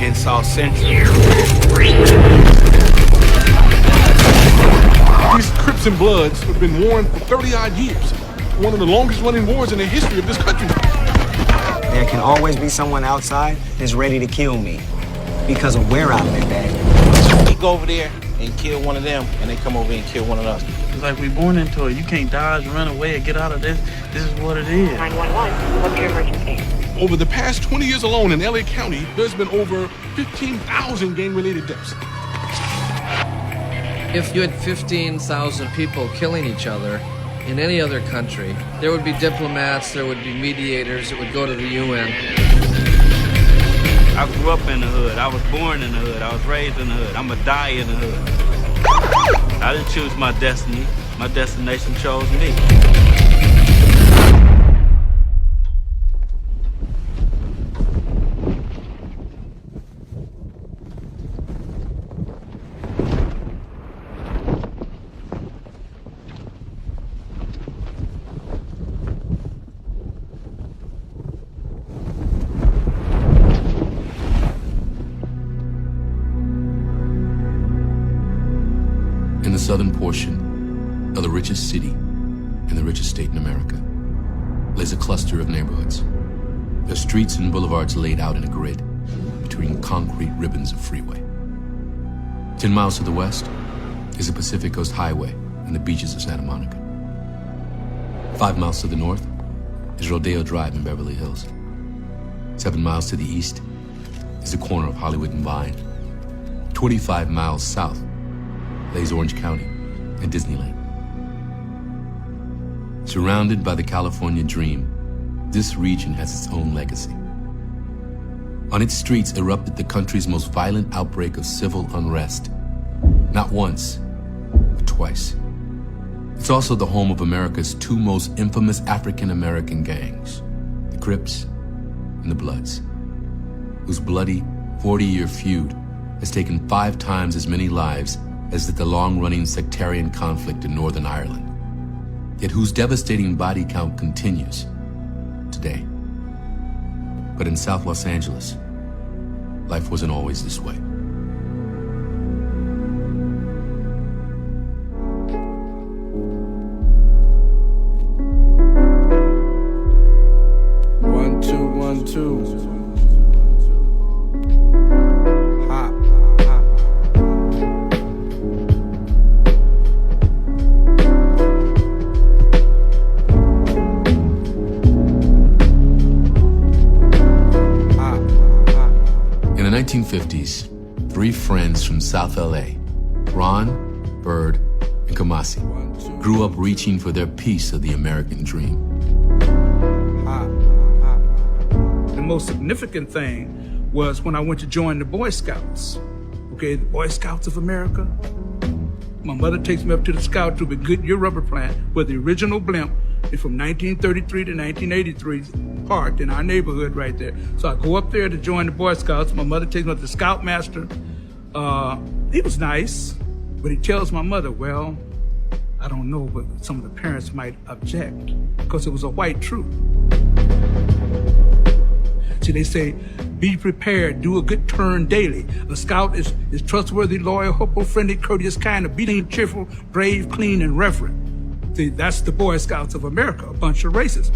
in South Central. These Crips and Bloods have been warring for 30-odd years. One of the longest-running wars in the history of this country. There can always be someone outside that's ready to kill me because of where I live at. We go over there and kill one of them, and they come over and kill one of us. It's like we born into it. You can't dodge, run away, or get out of this. This is what it is. 911, what's your emergency? Over the past 20 years alone in LA County, there's been over 15,000 gang-related deaths. If you had 15,000 people killing each other in any other country, there would be diplomats, there would be mediators, it would go to the UN. I grew up in the hood. I was born in the hood. I was raised in the hood. I'm gonna die in the hood. I didn't choose my destiny. My destination chose me. In the southern portion of the richest city and the richest state in America lays a cluster of neighborhoods. Their streets and boulevards laid out in a grid between concrete ribbons of freeway. 10 miles to the west is the Pacific Coast Highway and the beaches of Santa Monica. 5 miles to the north is Rodeo Drive in Beverly Hills. 7 miles to the east is the corner of Hollywood and Vine. 25 miles south lays Orange County and Disneyland. Surrounded by the California dream, this region has its own legacy. On its streets erupted the country's most violent outbreak of civil unrest. Not once, but twice. It's also the home of America's two most infamous African-American gangs, the Crips and the Bloods, whose bloody 40-year feud has taken 5 times as many lives as did the long-running sectarian conflict in Northern Ireland, yet whose devastating body count continues today. But in South Los Angeles, life wasn't always this way. One, two, 1, 2. In the 1950s, 3 friends from South LA, Ron, Bird, and Kamasi, grew up reaching for their piece of the American dream. The most significant thing was when I went to join the Boy Scouts. Okay, the Boy Scouts of America. My mother takes me up to the scout troop at Goodyear Rubber Plant, where the original blimp is from 1933 to 1983, parked in our neighborhood right there. So I go up there to join the Boy Scouts. My mother takes me up to the Scoutmaster. He was nice, but he tells my mother, well, I don't know, but some of the parents might object because it was a white troop. See, they say, be prepared, do a good turn daily. A scout is trustworthy, loyal, hopeful, friendly, courteous, kind, obedient, cheerful, brave, clean, and reverent. See, that's the Boy Scouts of America, a bunch of racists.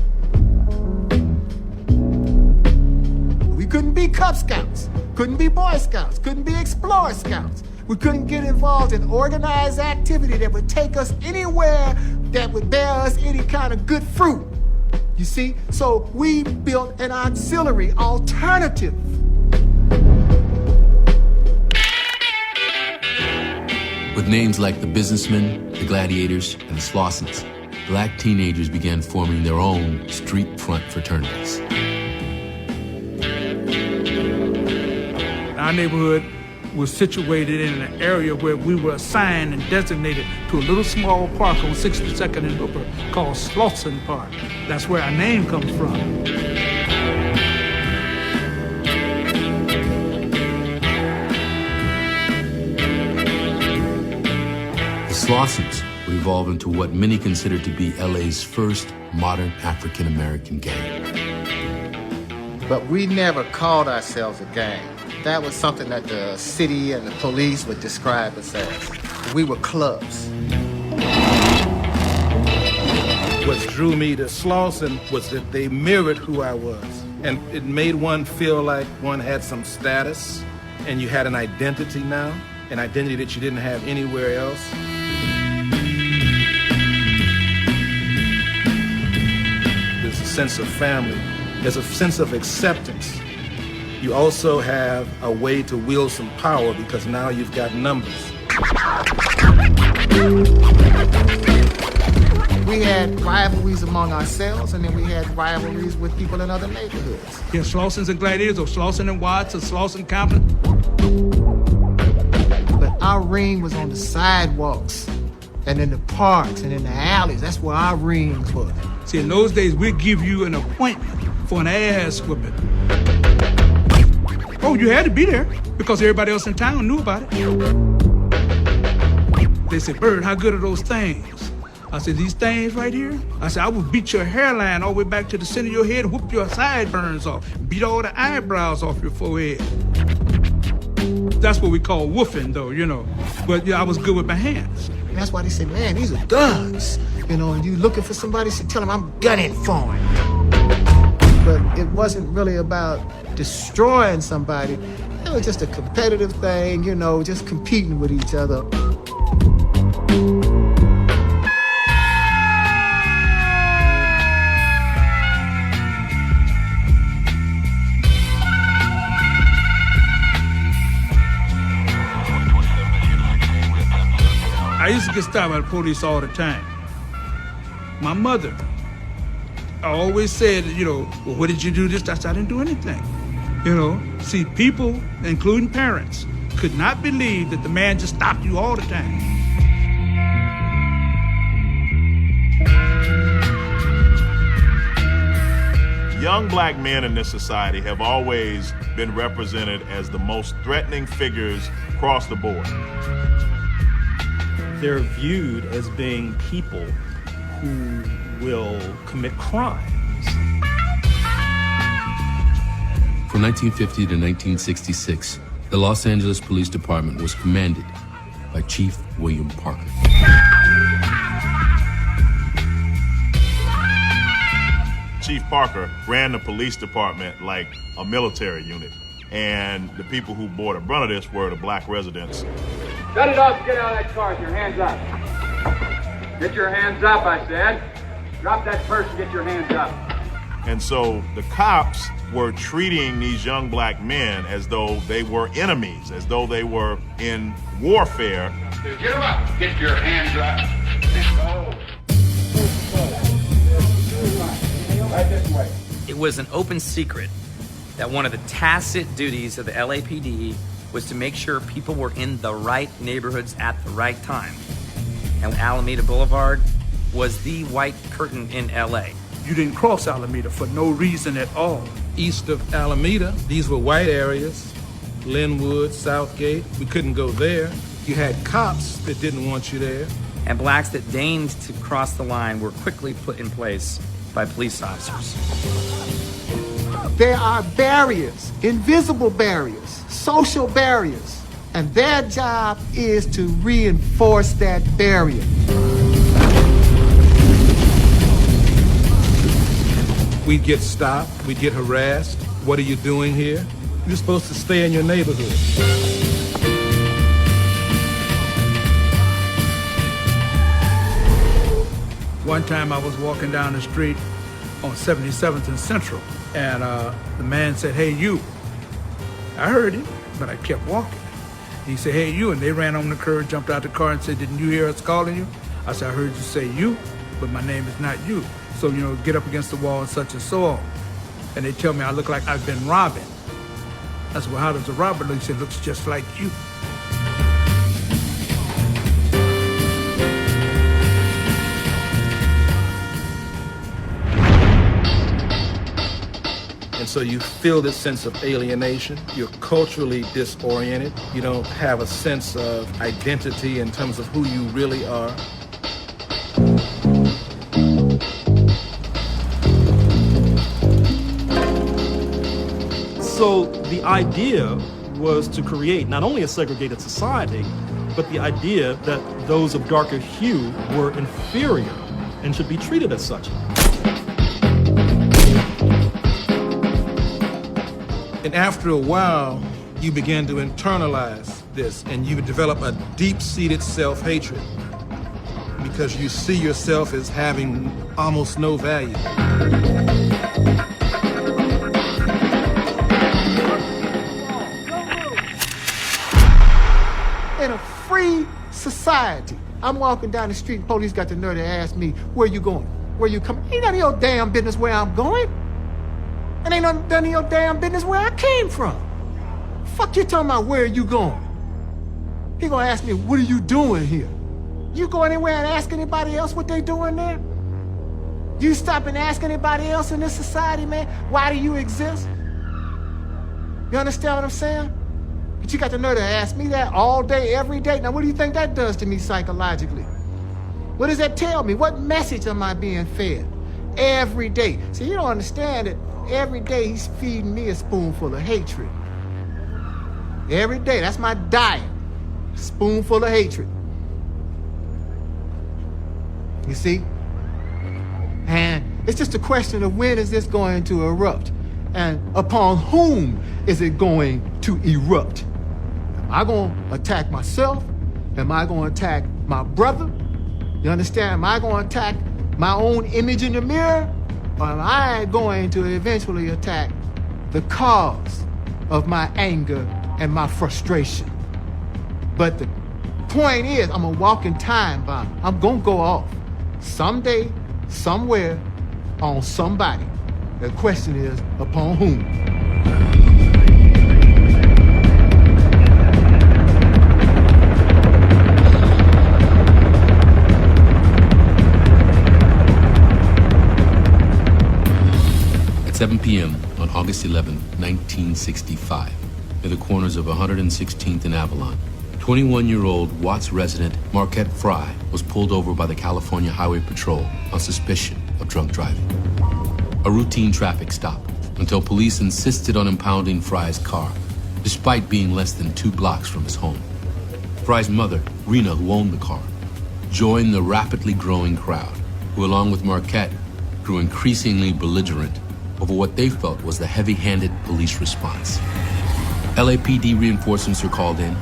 We couldn't be Cub Scouts, couldn't be Boy Scouts, couldn't be Explorer Scouts. We couldn't get involved in organized activity that would take us anywhere that would bear us any kind of good fruit. You see? So we built an auxiliary alternative. With names like the Businessmen, the Gladiators, and the Slossons, black teenagers began forming their own street front fraternities. Our neighborhood was situated in an area where we were assigned and designated to a little small park on 62nd and Hooper called Slauson Park. That's where our name comes from. The Slossons would evolve into what many consider to be LA's first modern African-American gang. But we never called ourselves a gang. That was something that the city and the police would describe us as. We were clubs. What drew me to Slauson was that they mirrored who I was. And it made one feel like one had some status and you had an identity now, an identity that you didn't have anywhere else. There's a sense of family. There's a sense of acceptance. You also have a way to wield some power because now you've got numbers. We had rivalries among ourselves, and then we had rivalries with people in other neighborhoods. Yeah, Slausons and Gladiators, or Slauson and Watts, or Slauson Compton. But our ring was on the sidewalks, and in the parks, and in the alleys. That's where our rings were. See, in those days, we'd give you an appointment for an ass whipping. Oh, you had to be there, because everybody else in town knew about it. They said, Bird, how good are those things? I said, these things right here? I said, I would beat your hairline all the way back to the center of your head and whoop your sideburns off, beat all the eyebrows off your forehead. That's what we call woofing, though, you know. But yeah, I was good with my hands. And that's why they say, man, these are guns. You know, and you looking for somebody, so tell them I'm gunning for him. But it wasn't really about destroying somebody. It was just a competitive thing, you know, just competing with each other. I used to get stopped by the police all the time. My mother, I always said, you know, well, what did you do this? I said, I didn't do anything. You know, see, people, including parents, could not believe that the man just stopped you all the time. Young black men in this society have always been represented as the most threatening figures across the board. They're viewed as being people who will commit crimes. From 1950 to 1966, the Los Angeles Police Department was commanded by Chief William Parker. Chief Parker ran the police department like a military unit, and the people who bore the brunt of this were the black residents. Shut it off, get out of that car with your hands up. Get your hands up, I said. Drop that purse and get your hands up. And so the cops were treating these young black men as though they were enemies, as though they were in warfare. Get them up, get your hands up. Right this way. It was an open secret that one of the tacit duties of the LAPD was to make sure people were in the right neighborhoods at the right time. And Alameda Boulevard was the white curtain in LA. You didn't cross Alameda for no reason at all. East of Alameda, these were white areas. Linwood, Southgate, we couldn't go there. You had cops that didn't want you there. And blacks that deigned to cross the line were quickly put in place by police officers. There are barriers, invisible barriers, social barriers, and their job is to reinforce that barrier. We'd get stopped, we'd get harassed. What are you doing here? You're supposed to stay in your neighborhood. One time I was walking down the street on 77th and Central, and the man said, "Hey, you." I heard him, but I kept walking. He said, "Hey, you," and they ran on the curb, jumped out the car and said, "Didn't you hear us calling you?" I said, "I heard you say you, but my name is not you. So, you know, get up against the wall and such and so on." And they tell me I look like I've been robbing. I said, "Well, how does a robber look?" He said, "Looks just like you." And so you feel this sense of alienation. You're culturally disoriented. You don't have a sense of identity in terms of who you really are. So the idea was to create not only a segregated society, but the idea that those of darker hue were inferior and should be treated as such. And after a while, you begin to internalize this, and you develop a deep-seated self-hatred because you see yourself as having almost no value. In a free society, I'm walking down the street and police got the nerve to ask me, where you going? Where you coming? Ain't none of your damn business where I'm going. And ain't none of your damn business where I came from. Fuck you talking about where you going? He gonna ask me, what are you doing here? You go anywhere and ask anybody else what they doing there? You stop and ask anybody else in this society, man, why do you exist? You understand what I'm saying? But you got the nerve to ask me that all day, every day. Now, what do you think that does to me psychologically? What does that tell me? What message am I being fed every day? See, you don't understand that every day he's feeding me a spoonful of hatred. Every day, that's my diet. A spoonful of hatred. You see? And it's just a question of when is this going to erupt? And upon whom is it going to erupt? Am I going to attack myself? Am I going to attack my brother? You understand? Am I going to attack my own image in the mirror? Or am I going to eventually attack the cause of my anger and my frustration? But the point is, I'm a walking time bomb. I'm going to go off someday, somewhere, on somebody. The question is, upon whom? At 7 p.m. on August 11, 1965, near the corners of 116th and Avalon, 21-year-old Watts resident Marquette Fry was pulled over by the California Highway Patrol on suspicion of drunk driving. A routine traffic stop until police insisted on impounding Fry's car, despite being less than 2 blocks from his home. Fry's mother, Rena, who owned the car, joined the rapidly growing crowd, who, along with Marquette, grew increasingly belligerent over what they felt was the heavy-handed police response. LAPD reinforcements were called in,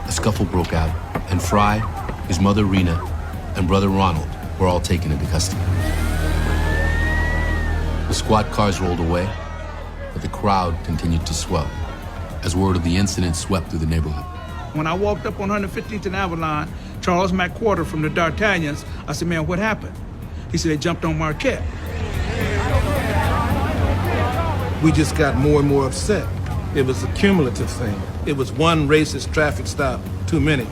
a scuffle broke out, and Fry, his mother Rena, and brother Ronald were all taken into custody. The squad cars rolled away, but the crowd continued to swell as word of the incident swept through the neighborhood. When I walked up on 115th and Avalon, Charles McQuarter from the D'Artagnans, I said, man, what happened? He said, they jumped on Marquette. We just got more and more upset. It was a cumulative thing. It was one racist traffic stop too many.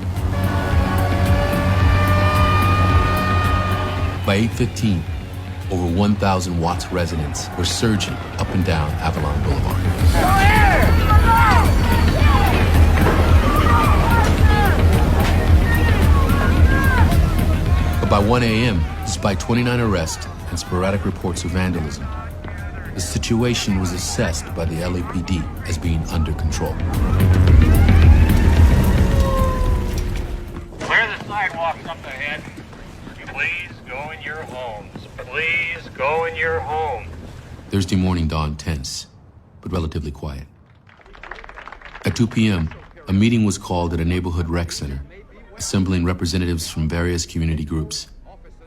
By 8:15, over 1,000 Watts residents were surging up and down Avalon Boulevard. But by 1 a.m., despite 29 arrests and sporadic reports of vandalism, the situation was assessed by the LAPD as being under control. Clear the sidewalks up ahead. Please go in your homes. Please go in your homes. Thursday morning dawned tense, but relatively quiet. At 2 p.m., a meeting was called at a neighborhood rec center, assembling representatives from various community groups,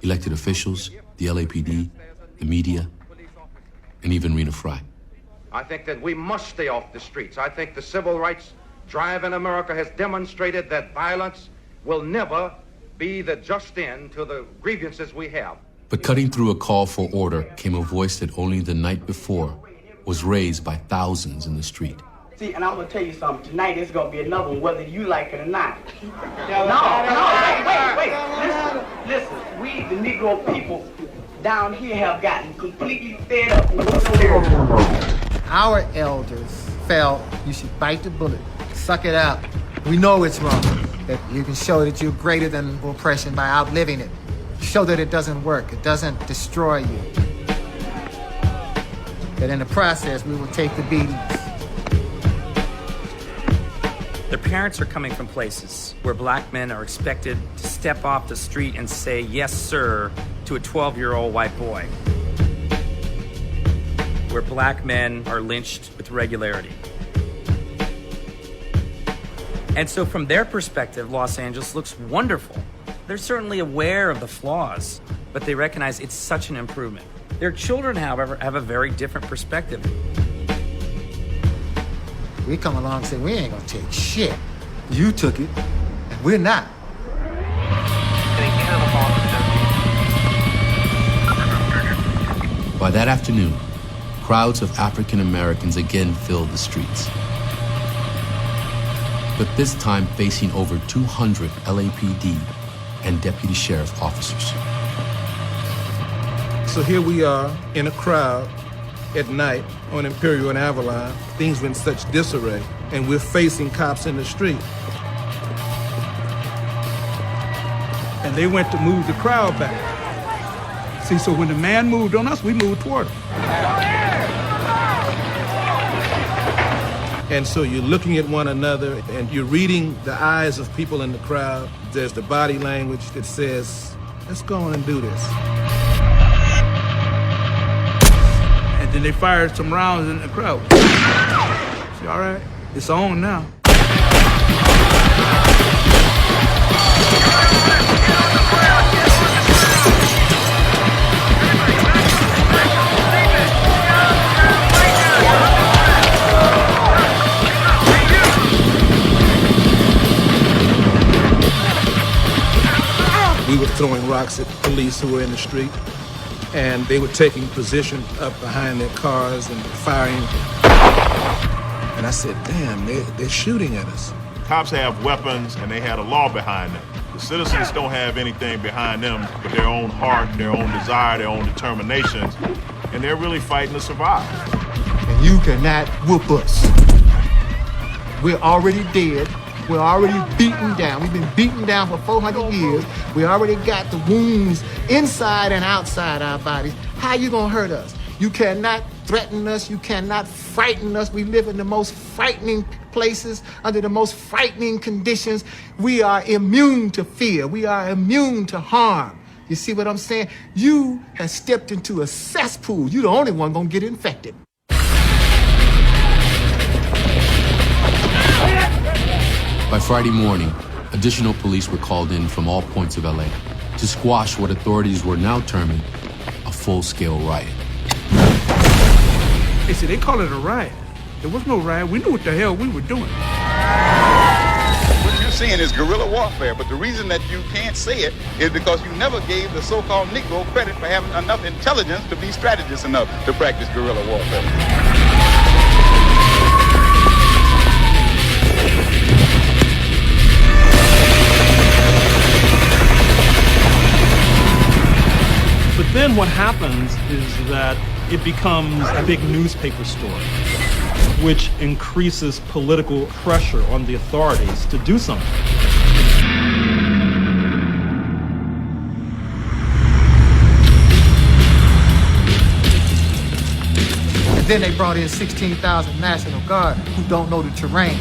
elected officials, the LAPD, the media, and even Rena Fry. I think that we must stay off the streets. I think the civil rights drive in America has demonstrated that violence will never be the just end to the grievances we have. But cutting through a call for order came a voice that only the night before was raised by thousands in the street. See, and I'm gonna tell you something. Tonight is gonna be another one, whether you like it or not. Wait. Listen. We, the Negro people down here, have gotten completely fed up with what's Our elders felt you should bite the bullet, suck it up. We know it's wrong, that you can show that you're greater than oppression by outliving it. Show that it doesn't work, it doesn't destroy you. That in the process, we will take the beatings. Their parents are coming from places where black men are expected to step off the street and say, yes, sir, to a 12-year-old white boy. Where black men are lynched with regularity. And so from their perspective, Los Angeles looks wonderful. They're certainly aware of the flaws, but they recognize it's such an improvement. Their children, however, have a very different perspective. We come along and say, we ain't gonna take shit. You took it, and we're not. By that afternoon, crowds of African Americans again filled the streets. But this time facing over 200 LAPD and deputy sheriff officers. So here we are in a crowd at night on Imperial and Avalon. Things were in such disarray, and we're facing cops in the street. And they went to move the crowd back. See, so when the man moved on us, we moved toward him. And so you're looking at one another, and you're reading the eyes of people in the crowd. There's the body language that says, let's go on and do this. And then they fired some rounds in the crowd. See, all right, it's on now. We were throwing rocks at police who were in the street, and they were taking position up behind their cars and firing. And I said, damn, they're shooting at us. Cops have weapons and they had a law behind them. The citizens don't have anything behind them but their own heart, their own desire, their own determinations, and they're really fighting to survive. And you cannot whoop us. We're already dead. We're already beaten down. We've been beaten down for 400 years. We already got the wounds inside and outside our bodies. How you gonna hurt us? You cannot threaten us. You cannot frighten us. We live in the most frightening places, under the most frightening conditions. We are immune to fear. We are immune to harm. You see what I'm saying? You have stepped into a cesspool. You're the only one gonna get infected. By Friday morning, additional police were called in from all points of LA to squash what authorities were now terming a full-scale riot. They said they call it a riot. There was no riot. We knew what the hell we were doing. What you're seeing is guerrilla warfare, but the reason that you can't say it is because you never gave the so-called Negro credit for having enough intelligence to be strategist enough to practice guerrilla warfare. But then what happens is that it becomes a big newspaper story, which increases political pressure on the authorities to do something. And then they brought in 16,000 National Guard who don't know the terrain.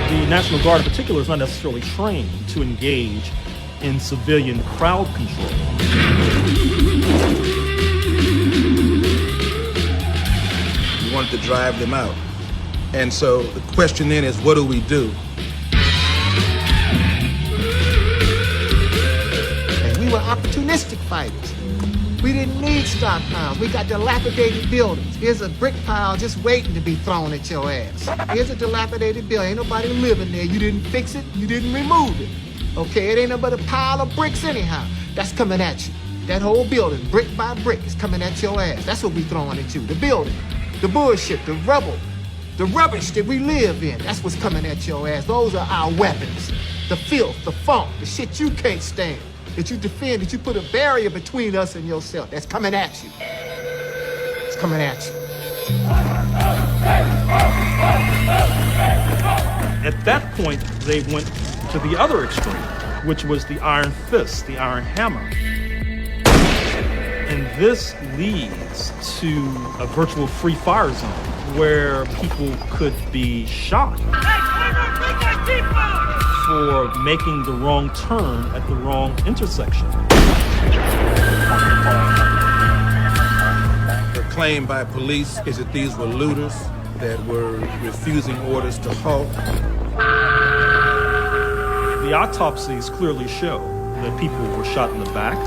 The National Guard in particular is not necessarily trained to engage in civilian crowd control. We wanted to drive them out. And so the question then is, what do we do? And we were opportunistic fighters. We didn't need stockpiles. We got dilapidated buildings. Here's a brick pile just waiting to be thrown at your ass. Here's a dilapidated building. Ain't nobody living there. You didn't fix it. You didn't remove it. Okay, it ain't nothing but a pile of bricks anyhow. That's coming at you. That whole building, brick by brick, is coming at your ass. That's what we throwing at you. The building, the bullshit, the rubble, the rubbish that we live in. That's what's coming at your ass. Those are our weapons. The filth, the funk, the shit you can't stand, that you defend, that you put a barrier between us and yourself. That's coming at you. It's coming at you. At that point, they went to the other extreme, which was the iron fist, the iron hammer. And this leads to a virtual free fire zone where people could be shot for making the wrong turn at the wrong intersection. The claim by police is that these were looters that were refusing orders to halt. The autopsies clearly show that people were shot in the back.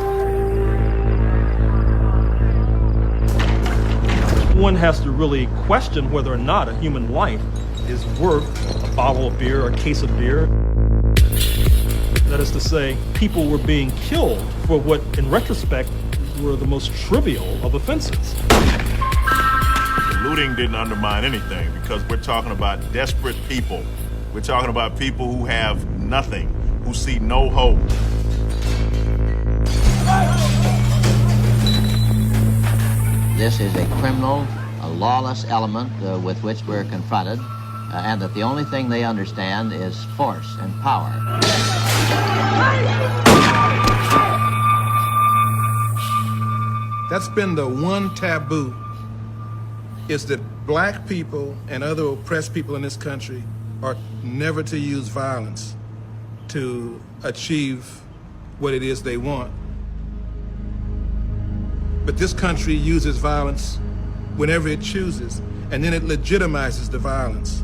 One has to really question whether or not a human life is worth a bottle of beer or a case of beer. That is to say, people were being killed for what, in retrospect, were the most trivial of offenses. Looting didn't undermine anything because we're talking about desperate people. We're talking about people who have nothing, who see no hope. This is a criminal, a lawless element with which we're confronted, and that the only thing they understand is force and power. That's been the one taboo, is that black people and other oppressed people in this country are never to use violence to achieve what it is they want. But this country uses violence whenever it chooses, and then it legitimizes the violence.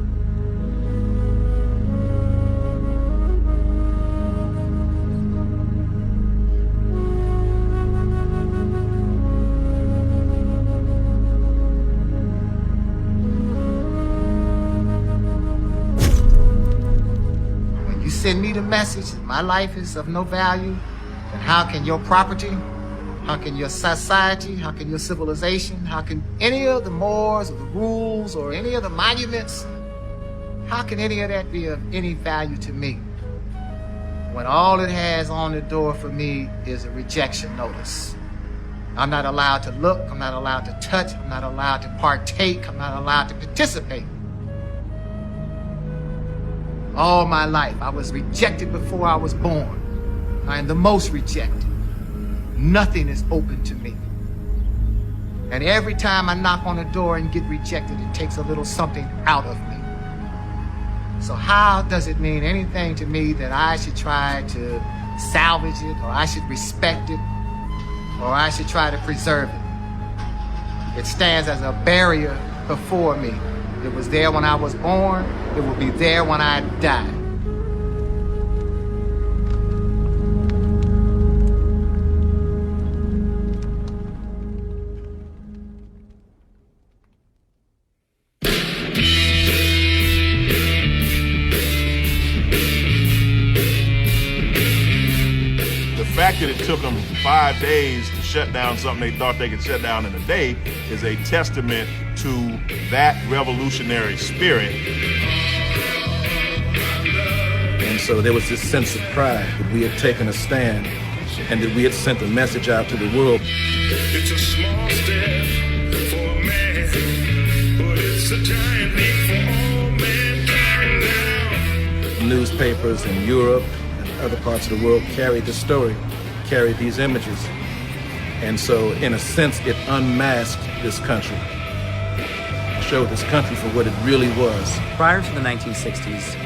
When you send me the message that my life is of no value, then how can your property, how can your society, how can your civilization, how can any of the mores or the rules or any of the monuments, how can any of that be of any value to me when all it has on the door for me is a rejection notice? I'm not allowed to look, I'm not allowed to touch, I'm not allowed to partake, I'm not allowed to participate. All my life, I was rejected before I was born. I am the most rejected. Nothing is open to me. And every time I knock on the door and get rejected, it takes a little something out of me. So how does it mean anything to me that I should try to salvage it, or I should respect it, or I should try to preserve it? It stands as a barrier before me. It was there when I was born, it will be there when I die. The fact that it took them 5 days to shut down something they thought they could shut down in a day is a testament to that revolutionary spirit. And so there was this sense of pride that we had taken a stand and that we had sent a message out to the world. It's a small step for a man, but it's a giant leap for all mankind now. Newspapers in Europe and other parts of the world carried the story, carried these images. And so, in a sense, it unmasked this country, showed this country for what it really was. Prior to the 1960s,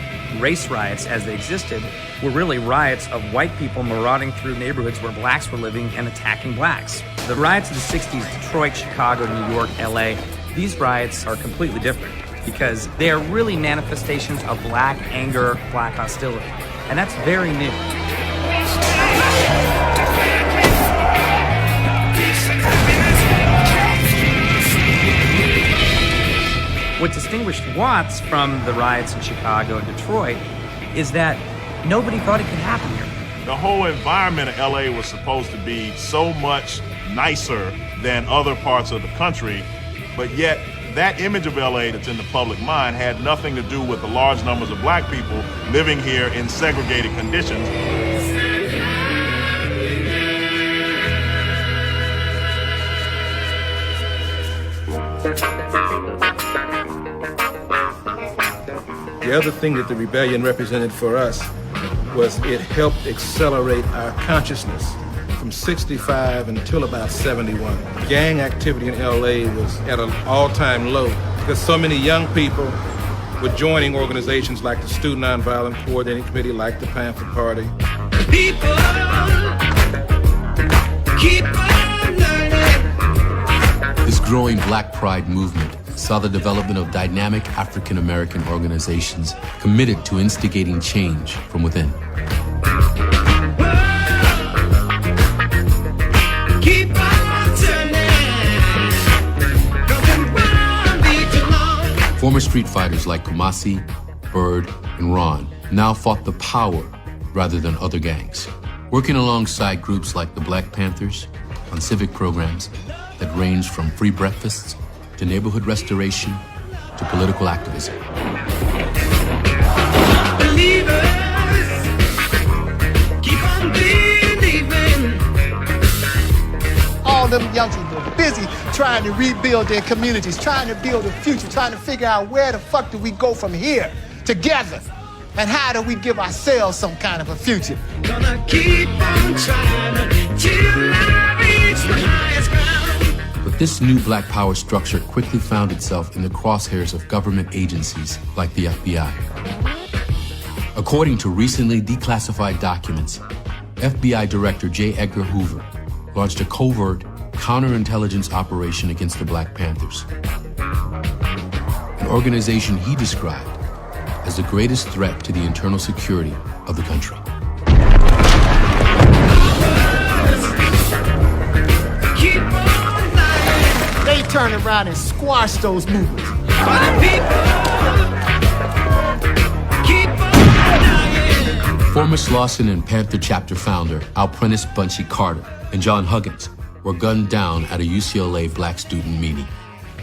race riots as they existed were really riots of white people marauding through neighborhoods where blacks were living and attacking blacks. The riots of the 60s, Detroit, Chicago, New York, LA, these riots are completely different because they are really manifestations of black anger, black hostility. And that's very new. What distinguished Watts from the riots in Chicago and Detroit is that nobody thought it could happen here. The whole environment of LA was supposed to be so much nicer than other parts of the country, but yet that image of LA that's in the public mind had nothing to do with the large numbers of black people living here in segregated conditions. The other thing that the rebellion represented for us was it helped accelerate our consciousness from 65 until about 71. Gang activity in LA was at an all-time low. because so many young people were joining organizations like the Student Nonviolent Coordinating Committee, like the Panther Party. People keep on learning. This growing Black Pride movement saw the development of dynamic African American organizations committed to instigating change from within. Keep on turning. Former street fighters like Kumasi, Bird, and Ron now fought the power rather than other gangs, working alongside groups like the Black Panthers on civic programs that ranged from free breakfasts to neighborhood restoration to political activism. Believers, keep on believing. All them youngsters were busy trying to rebuild their communities, trying to build a future, trying to figure out where the fuck do we go from here together, and how do we give ourselves some kind of a future. Gonna keep on trying till I reach the highest ground. But this new Black Power structure quickly found itself in the crosshairs of government agencies like the FBI. According to recently declassified documents, FBI Director J. Edgar Hoover launched a covert counterintelligence operation against the Black Panthers, an organization he described as the greatest threat to the internal security of the country. They turned around and squashed those movements. Former Slauson and Panther chapter founder Al Prentice Bunchy Carter and John Huggins were gunned down at a UCLA Black student meeting,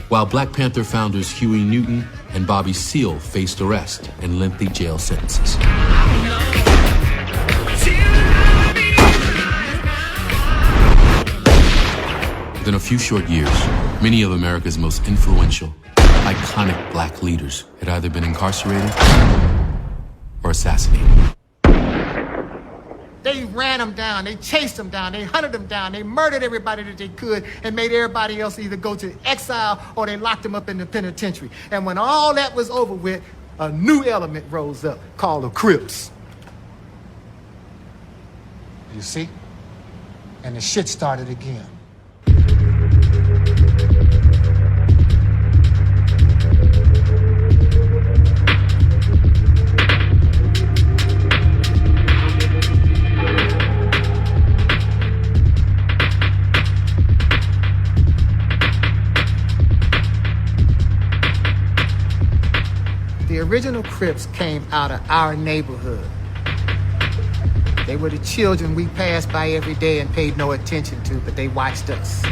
while Black Panther founders Huey Newton and Bobby Seale faced arrest and lengthy jail sentences. Within a few short years, many of America's most influential, iconic Black leaders had either been incarcerated or assassinated. They ran them down, they chased them down, they hunted them down, they murdered everybody that they could and made everybody else either go to exile or they locked them up in the penitentiary. And when all that was over with, a new element rose up called the Crips. You see? And the shit started again. The original Crips came out of our neighborhood. They were the children we passed by every day and paid no attention to, but they watched us.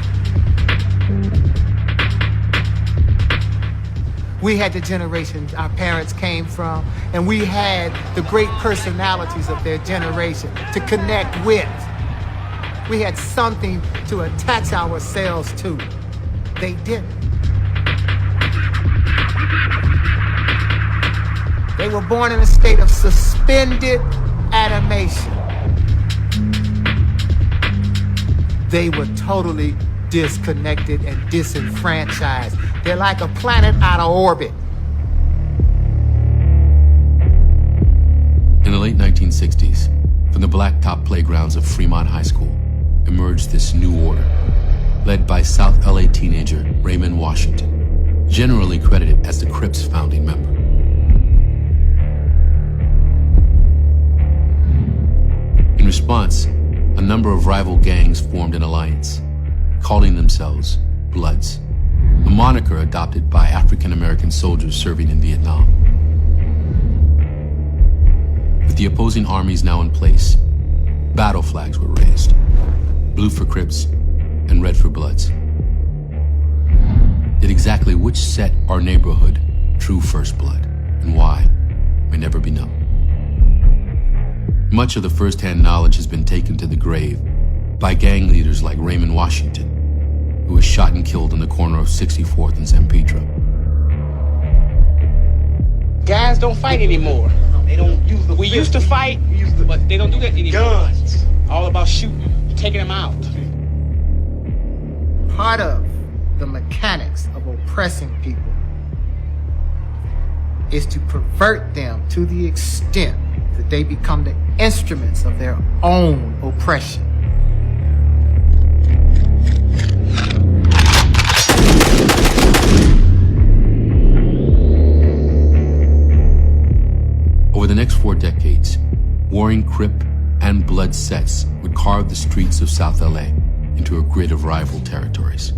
We had the generation our parents came from, and we had the great personalities of their generation to connect with. We had something to attach ourselves to. They didn't. They were born in a state of suspended animation. They were totally disconnected and disenfranchised. They're like a planet out of orbit. In the late 1960s, from the blacktop playgrounds of Fremont High School, emerged this new order, led by South LA teenager Raymond Washington, generally credited as the Crips' founding member. In response, a number of rival gangs formed an alliance, calling themselves Bloods, a moniker adopted by African-American soldiers serving in Vietnam. With the opposing armies now in place, battle flags were raised, blue for Crips and red for Bloods. Yet exactly which set our neighborhood true first blood and why may never be known. Much of the first-hand knowledge has been taken to the grave by gang leaders like Raymond Washington, who was shot and killed in the corner of 64th and San Pedro. Guys don't fight anymore. They don't use the. We used to fight, but they don't do that anymore. Guns. All about shooting, taking them out. Part of the mechanics of oppressing people is to pervert them to the extent that they become the instruments of their own oppression. Over the next 4 decades, warring Crip and Blood sets would carve the streets of South LA into a grid of rival territories.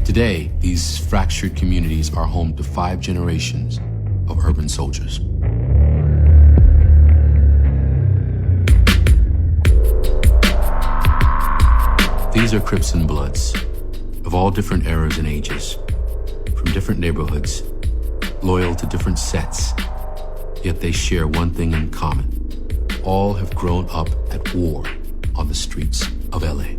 Today, these fractured communities are home to 5 generations of urban soldiers. These are Crips and Bloods, of all different eras and ages, from different neighborhoods, loyal to different sets, yet they share one thing in common. All have grown up at war on the streets of LA.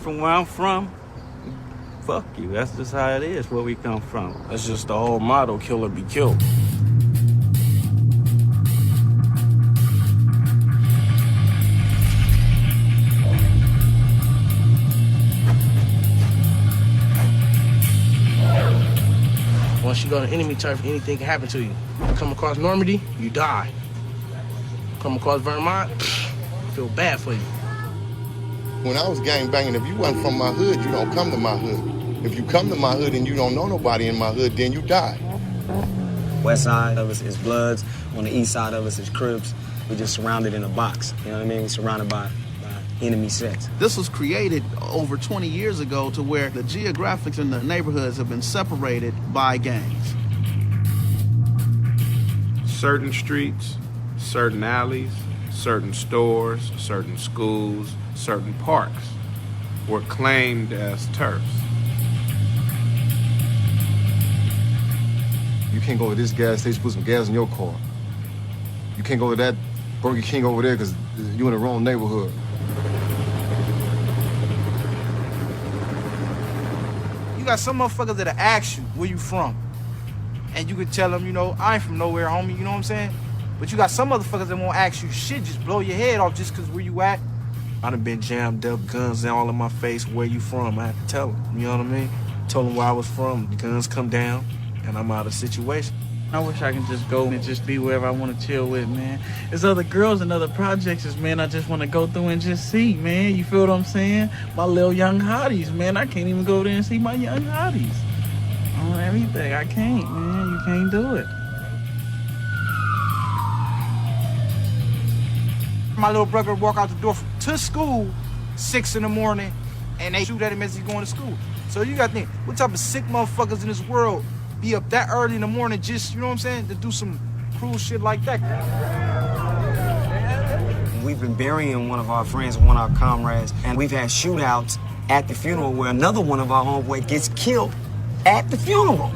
Where I'm from, fuck you. That's just how it is, where we come from. That's just the whole motto, kill or be killed. Once you go to enemy turf, anything can happen to you. Come across Normandy, you die. Come across Vermont, I feel bad for you. When I was gang banging, if you wasn't from my hood, you don't come to my hood. If you come to my hood and you don't know nobody in my hood, then you die. West side of us is Bloods. On the east side of us is Crips. We're just surrounded in a box. You know what I mean? We're surrounded by enemy sets. This was created over 20 years ago to where the geographics in the neighborhoods have been separated by gangs. Certain streets, certain alleys, certain stores, certain schools, certain parks were claimed as turfs. You can't go to this gas station, put some gas in your car. You can't go to that Burger King over there because you're in the wrong neighborhood. You got some motherfuckers that'll ask you where you from. And you could tell them, you know, I ain't from nowhere, homie, you know what I'm saying? But you got some motherfuckers that won't ask you shit, just blow your head off just because where you at. I done been jammed up, guns all in my face, where you from? I had to tell them, you know what I mean? Told them where I was from, the guns come down, and I'm out of situation. I wish I can just go and just be wherever I want to chill with, man. There's other girls and other projects, man, I just want to go through and just see, man. You feel what I'm saying? My little young hotties, man. I can't even go there and see my young hotties. On everything, I can't, man. You can't do it. My little brother walk out the door to school 6 in the morning, and they shoot at him as he's going to school. So you got to think, what type of sick motherfuckers in this world be up that early in the morning just, you know what I'm saying, to do some cruel shit like that? We've been burying one of our friends, one of our comrades, and we've had shootouts at the funeral where another one of our homeboys gets killed at the funeral.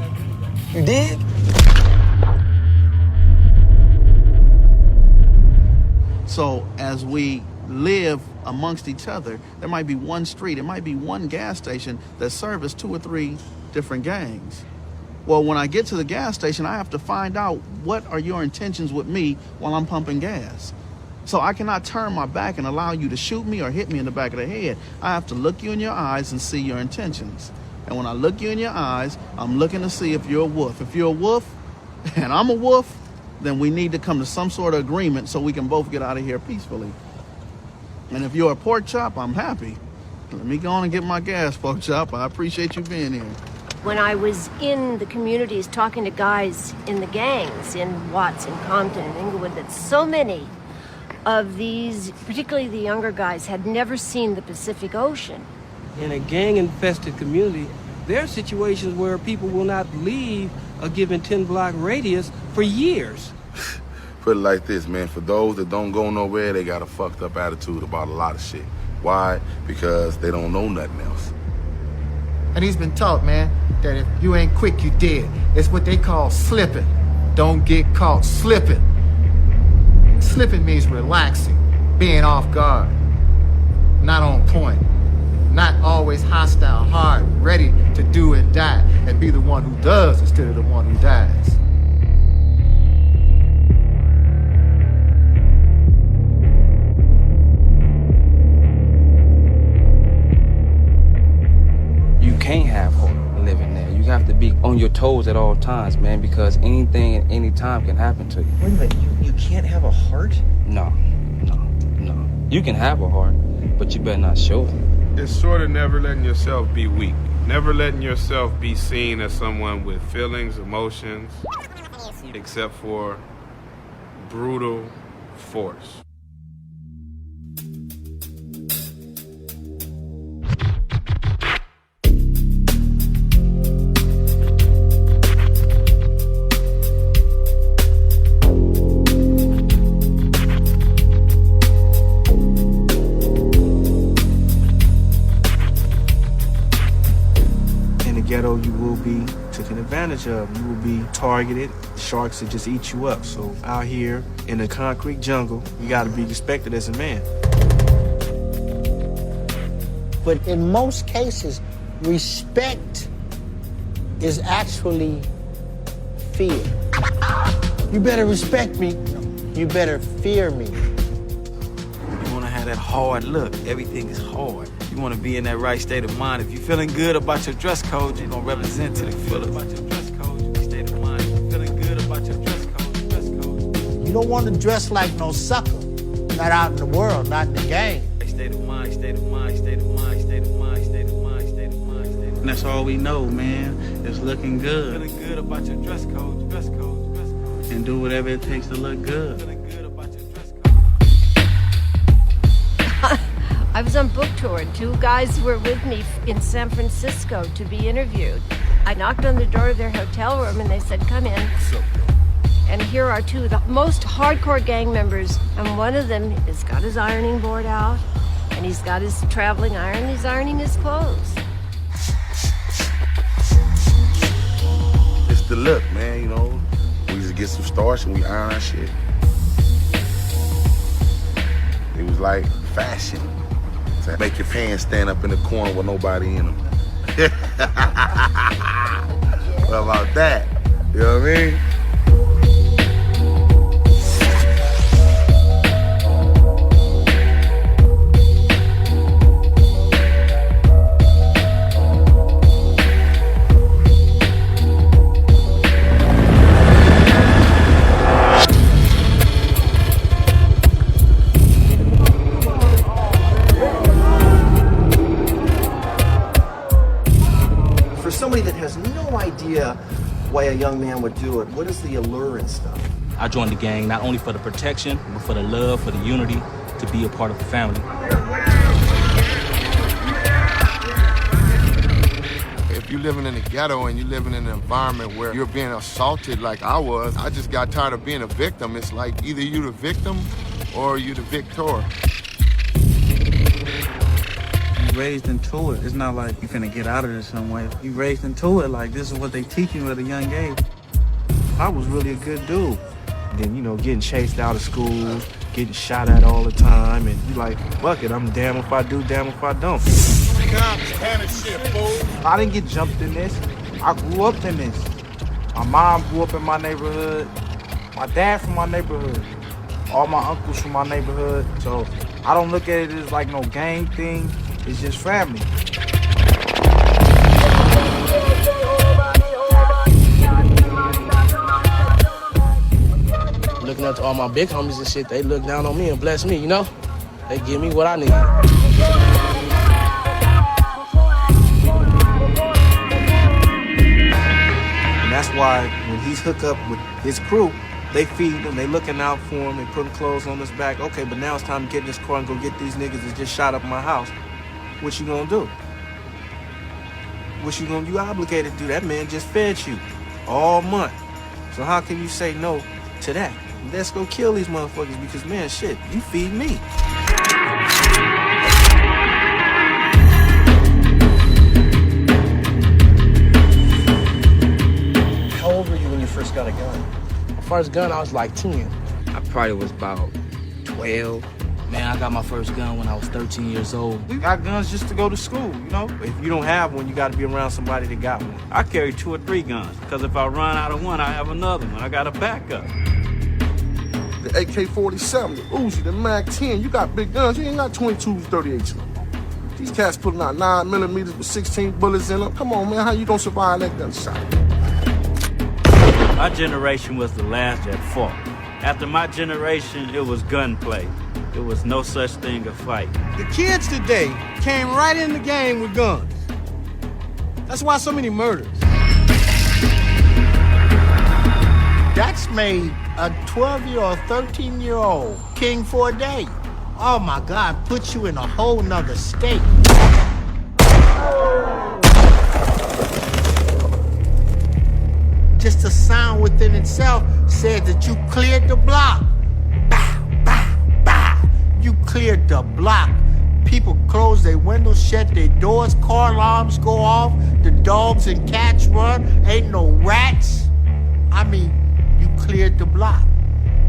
You dig? So as we live amongst each other, there might be one street, it might be one gas station that services 2 or 3 different gangs. Well, when I get to the gas station, I have to find out what are your intentions with me while I'm pumping gas. So I cannot turn my back and allow you to shoot me or hit me in the back of the head. I have to look you in your eyes and see your intentions. And when I look you in your eyes, I'm looking to see if you're a wolf. If you're a wolf and I'm a wolf, then we need to come to some sort of agreement so we can both get out of here peacefully. And if you're a pork chop, I'm happy. Let me go on and get my gas, pork chop. I appreciate you being here. When I was in the communities talking to guys in the gangs in Watts and Compton and Inglewood, that so many of these, particularly the younger guys, had never seen the Pacific Ocean. In a gang-infested community, there are situations where people will not leave a given 10-block radius for years. put it like this, man. For those that don't go nowhere, they got a fucked up attitude about a lot of shit. Why? Because they don't know nothing else. And he's been taught, man, that if you ain't quick, you dead. It's what they call slipping. Don't get caught slipping. Slipping means relaxing, being off guard, not on point, not always hostile, hard, ready to do and die, and be the one who does instead of the one who dies. You can't have hope living there. You have to be on your toes at all times, man, because anything at any time can happen to you. Wait a minute, you can't have a heart? No. You can have a heart, but you better not show it. It's sort of never letting yourself be weak. Never letting yourself be seen as someone with feelings, emotions, except for brutal force. Ghetto, you will be taken advantage of. You will be targeted. Sharks will just eat you up. So out here in the concrete jungle, you got to be respected as a man. But in most cases, respect is actually fear. You better respect me. You better fear me. You want to have that hard look. Everything is hard. You want to be in that right state of mind. If you're feeling good about your dress code, you're going to represent to the fullest. About your dress code, your state of mind. If you're feeling good about your dress code, You don't want to dress like no sucker. Not out in the world, not in the game. State of mind, state of mind, state of mind, state of mind, state of mind, state of mind, state of mind. And that's all we know, man. It's looking good. Feeling good about your dress code, dress code, dress code. And do whatever it takes to look good. Feeling good about your dress code. I was on book tour, and 2 guys were with me in San Francisco to be interviewed. I knocked on the door of their hotel room, and they said, "Come in." And here are 2 of the most hardcore gang members, and one of them has got his ironing board out, and he's got his traveling iron, he's ironing his clothes. It's the look, man, you know. We used to get some starch and we iron our shit. It was like fashion. To make your pants stand up in the corner with nobody in them. What about that? You know what I mean? Somebody that has no idea why a young man would do it, what is the allure and stuff? I joined the gang not only for the protection, but for the love, for the unity, to be a part of the family. If you're living in the ghetto and you're living in an environment where you're being assaulted like I was, I just got tired of being a victim. It's like either you the victim or you the victor. Raised into it. It's not like you're finna get out of it some way. You raised into it like this is what they teach you at a young age. I was really a good dude. Then, you know, getting chased out of school, getting shot at all the time, and you like, fuck it, I'm damn if I do, damn if I don't. I didn't get jumped in this. I grew up in this. My mom grew up in my neighborhood. My dad from my neighborhood. All my uncles from my neighborhood. So I don't look at it as like no gang thing. It's just family. Looking up to all my big homies and shit, they look down on me and bless me, you know? They give me what I need. And that's why when he's hooked up with his crew, they feed him, they looking out for him, they putting clothes on his back. Okay, but now it's time to get in this car and go get these niggas that just shot up my house. What you gonna do? You obligated to do. That man just fed you all month. So how can you say no to that? Let's go kill these motherfuckers because, man, shit, you feed me. How old were you when you first got a gun? My first gun, I was like 10. I probably was about 12. Man, I got my first gun when I was 13 years old. We got guns just to go to school, you know? If you don't have one, you got to be around somebody that got one. I carry 2 or 3 guns, because if I run out of one, I have another one. I got a backup. The AK-47, the Uzi, the MAC-10, you got big guns. You ain't got 22s, 38s. These cats putting out 9mm with 16 bullets in them. Come on, man, how you gonna survive that gunshot? My generation was the last that fought. After my generation, it was gunplay. There was no such thing as fight. The kids today came right in the game with guns. That's why so many murders. That's made a 12-year-old, 13-year-old king for a day. Oh my God, puts you in a whole nother state. Just the sound within itself said that you cleared the block. You cleared the block. People close their windows, shut their doors, car alarms go off, the dogs and cats run, ain't no rats. I mean, you cleared the block.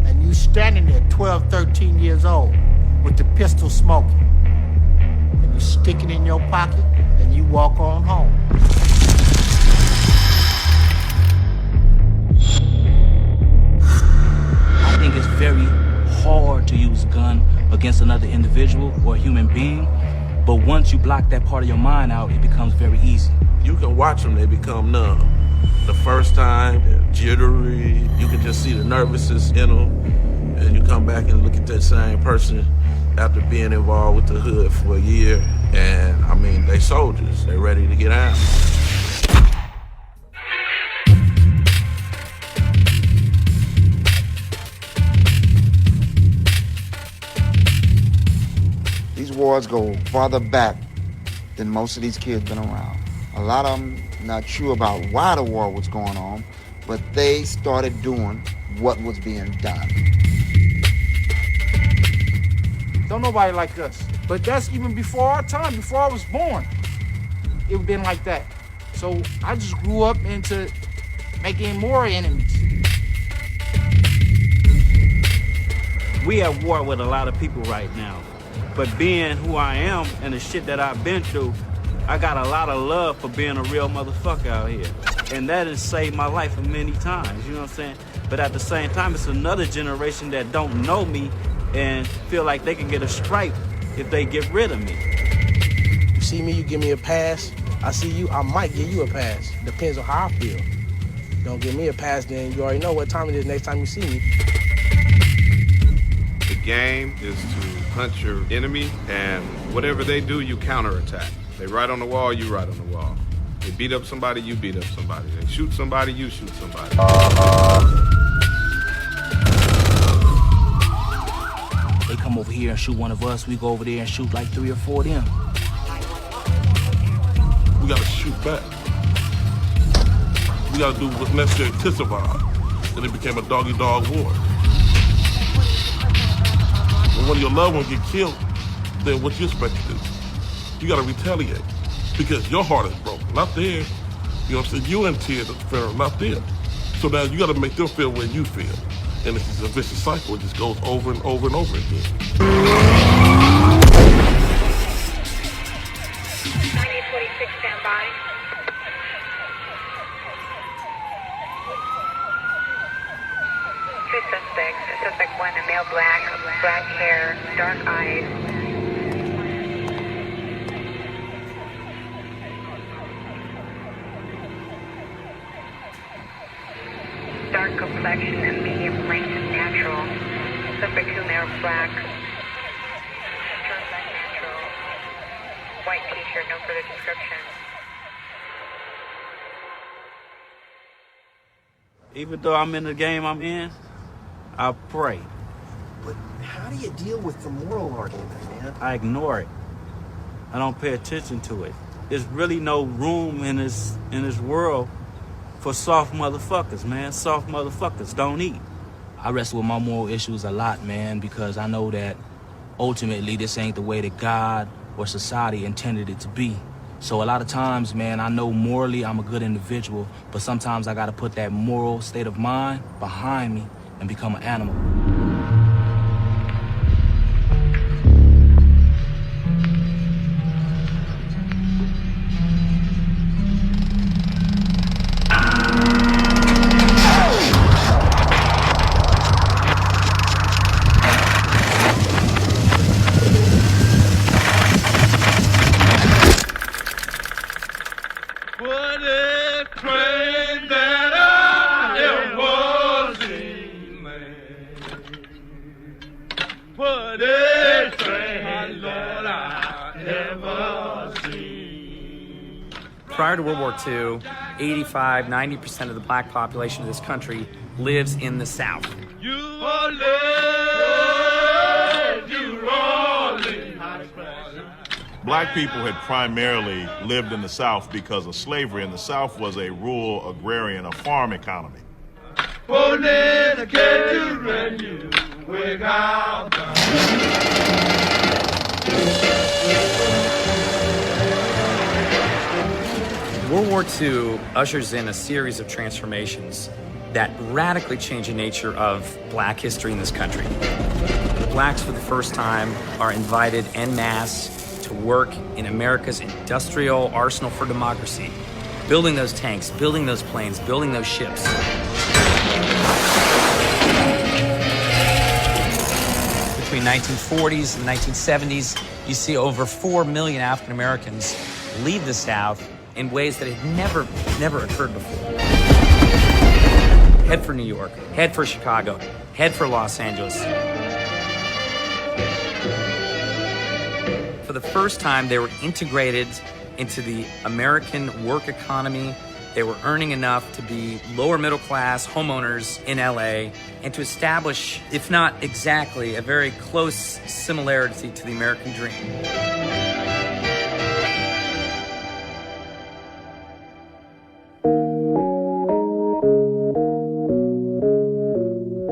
And you standing there 12, 13 years old with the pistol smoking. And you stick it in your pocket and you walk on home. I think it's very hard to use a gun against another individual or a human being, but once you block that part of your mind out, it becomes very easy. You can watch them, they become numb. The first time, they're jittery, you can just see the nervousness in them, and you come back and look at that same person after being involved with the hood for a year, and I mean, they soldiers, they ready to get out. These wars go farther back than most of these kids been around. A lot of them not sure about why the war was going on, but they started doing what was being done. Don't nobody like us. But that's even before our time, before I was born. It been like that. So I just grew up into making more enemies. We at war with a lot of people right now. But being who I am and the shit that I've been through, I got a lot of love for being a real motherfucker out here. And that has saved my life many times, you know what I'm saying? But at the same time, it's another generation that don't know me and feel like they can get a stripe if they get rid of me. You see me, you give me a pass. I see you, I might give you a pass. Depends on how I feel. Don't give me a pass, then you already know what time it is next time you see me. The game is to punch your enemy, and whatever they do, you counterattack. They write on the wall, you write on the wall. They beat up somebody, you beat up somebody. They shoot somebody, you shoot somebody. They come over here and shoot one of us, we go over there and shoot like 3 or 4 of them. We gotta shoot back. We gotta do what's necessary to survive. And it became a dog-eat-dog war. When one of your loved ones get killed, then what you expect to do? You gotta retaliate. Because your heart is broken, not theirs. You know what I'm saying? You in tears, not them. So now you gotta make them feel what you feel. And it's just a vicious cycle. It just goes over and over and over again. 9846, stand by. Two suspects. Suspect 1, a male, black hair, dark eyes. Dark complexion and medium length natural. Suspect 2, male, black. Short black natural. White t-shirt, no further description. Even though I'm in the game I'm in, I pray. But how do you deal with the moral argument, man? I ignore it. I don't pay attention to it. There's really no room in this world for soft motherfuckers, man. Soft motherfuckers don't eat. I wrestle with my moral issues a lot, man, because I know that ultimately this ain't the way that God or society intended it to be. So a lot of times, man, I know morally I'm a good individual, but sometimes I gotta put that moral state of mind behind me and become an animal. Prior to World War II, 85, 90% of the black population of this country lives in the South. Black people had primarily lived in the South because of slavery, and the South was a rural, agrarian, a farm economy. World War II ushers in a series of transformations that radically change the nature of black history in this country. Blacks, for the first time, are invited en masse to work in America's industrial arsenal for democracy, building those tanks, building those planes, building those ships. Between 1940s and 1970s, you see over 4 million African Americans leave the South in ways that had never occurred before. Head for New York, head for Chicago, head for Los Angeles. For the first time, they were integrated into the American work economy. They were earning enough to be lower middle class homeowners in LA and to establish, if not exactly, a very close similarity to the American dream.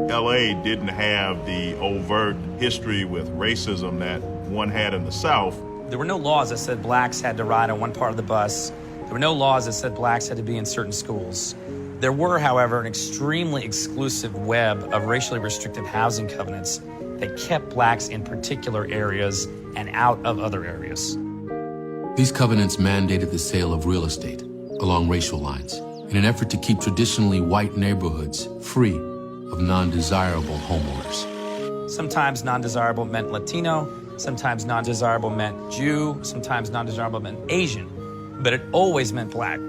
LA didn't have the overt history with racism that one had in the South. There were no laws that said blacks had to ride on one part of the bus. There were no laws that said blacks had to be in certain schools. There were, however, an extremely exclusive web of racially restrictive housing covenants that kept blacks in particular areas and out of other areas. These covenants mandated the sale of real estate along racial lines in an effort to keep traditionally white neighborhoods free of non-desirable homeowners. Sometimes non-desirable meant Latino, sometimes non-desirable meant Jew, sometimes non-desirable meant Asian, but it always meant black.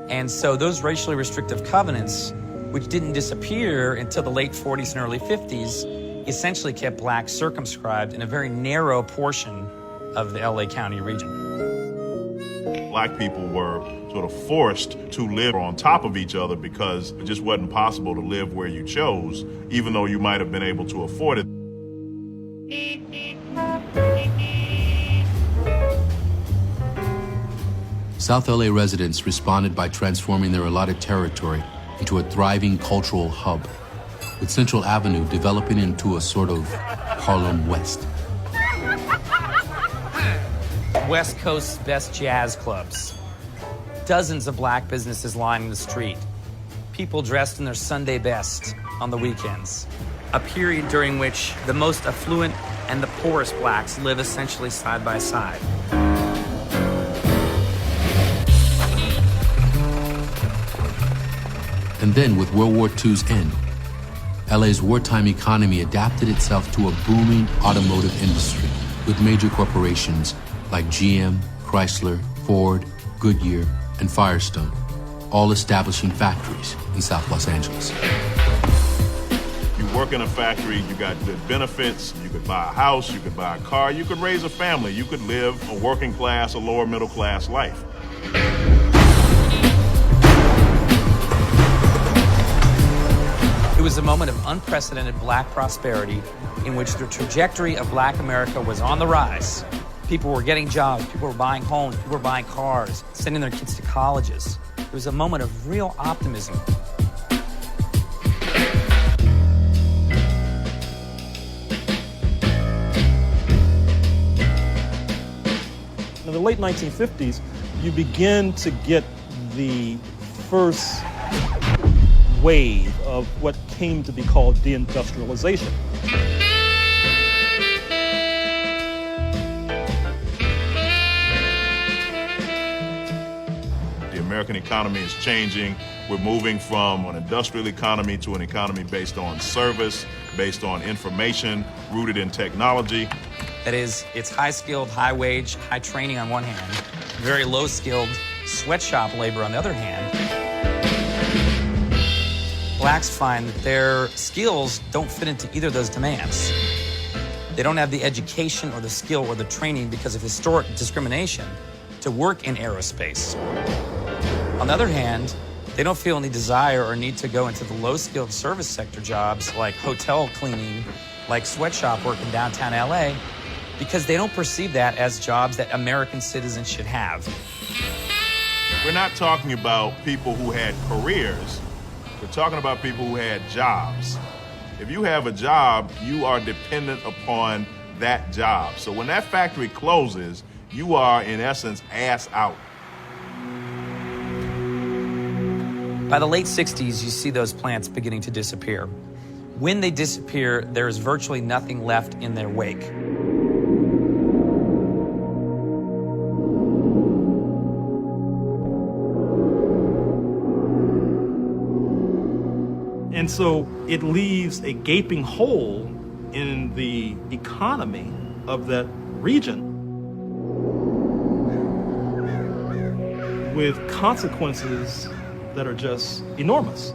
And so those racially restrictive covenants, which didn't disappear until the late 40s and early 50s, essentially kept blacks circumscribed in a very narrow portion of the LA County region. Black people were sort of forced to live on top of each other because it just wasn't possible to live where you chose, even though you might have been able to afford it. South LA residents responded by transforming their allotted territory into a thriving cultural hub, with Central Avenue developing into a sort of Harlem West. West Coast's best jazz clubs. Dozens of black businesses lining the street. People dressed in their Sunday best on the weekends. A period during which the most affluent and the poorest blacks live essentially side by side. And then, with World War II's end, LA's wartime economy adapted itself to a booming automotive industry with major corporations like GM, Chrysler, Ford, Goodyear, and Firestone, all establishing factories in South Los Angeles. You work in a factory, you got good benefits, you could buy a house, you could buy a car, you could raise a family, you could live a working class, a lower middle class life. It was a moment of unprecedented black prosperity in which the trajectory of black America was on the rise. People were getting jobs, people were buying homes, people were buying cars, sending their kids to colleges. It was a moment of real optimism. the late 1950s, you begin to get the first wave of what came to be called deindustrialization. The American economy is changing. We're moving from an industrial economy to an economy based on service, based on information, rooted in technology. That is, it's high-skilled, high-wage, high training on one hand, very low-skilled sweatshop labor on the other hand. Blacks find that their skills don't fit into either of those demands. They don't have the education or the skill or the training because of historic discrimination to work in aerospace. On the other hand, they don't feel any desire or need to go into the low-skilled service sector jobs like hotel cleaning, like sweatshop work in downtown LA, because they don't perceive that as jobs that American citizens should have. We're not talking about people who had careers. We're talking about people who had jobs. If you have a job, you are dependent upon that job. So when that factory closes, you are, in essence, ass out. By the late 60s, you see those plants beginning to disappear. When they disappear, there is virtually nothing left in their wake. And so it leaves a gaping hole in the economy of that region with consequences that are just enormous.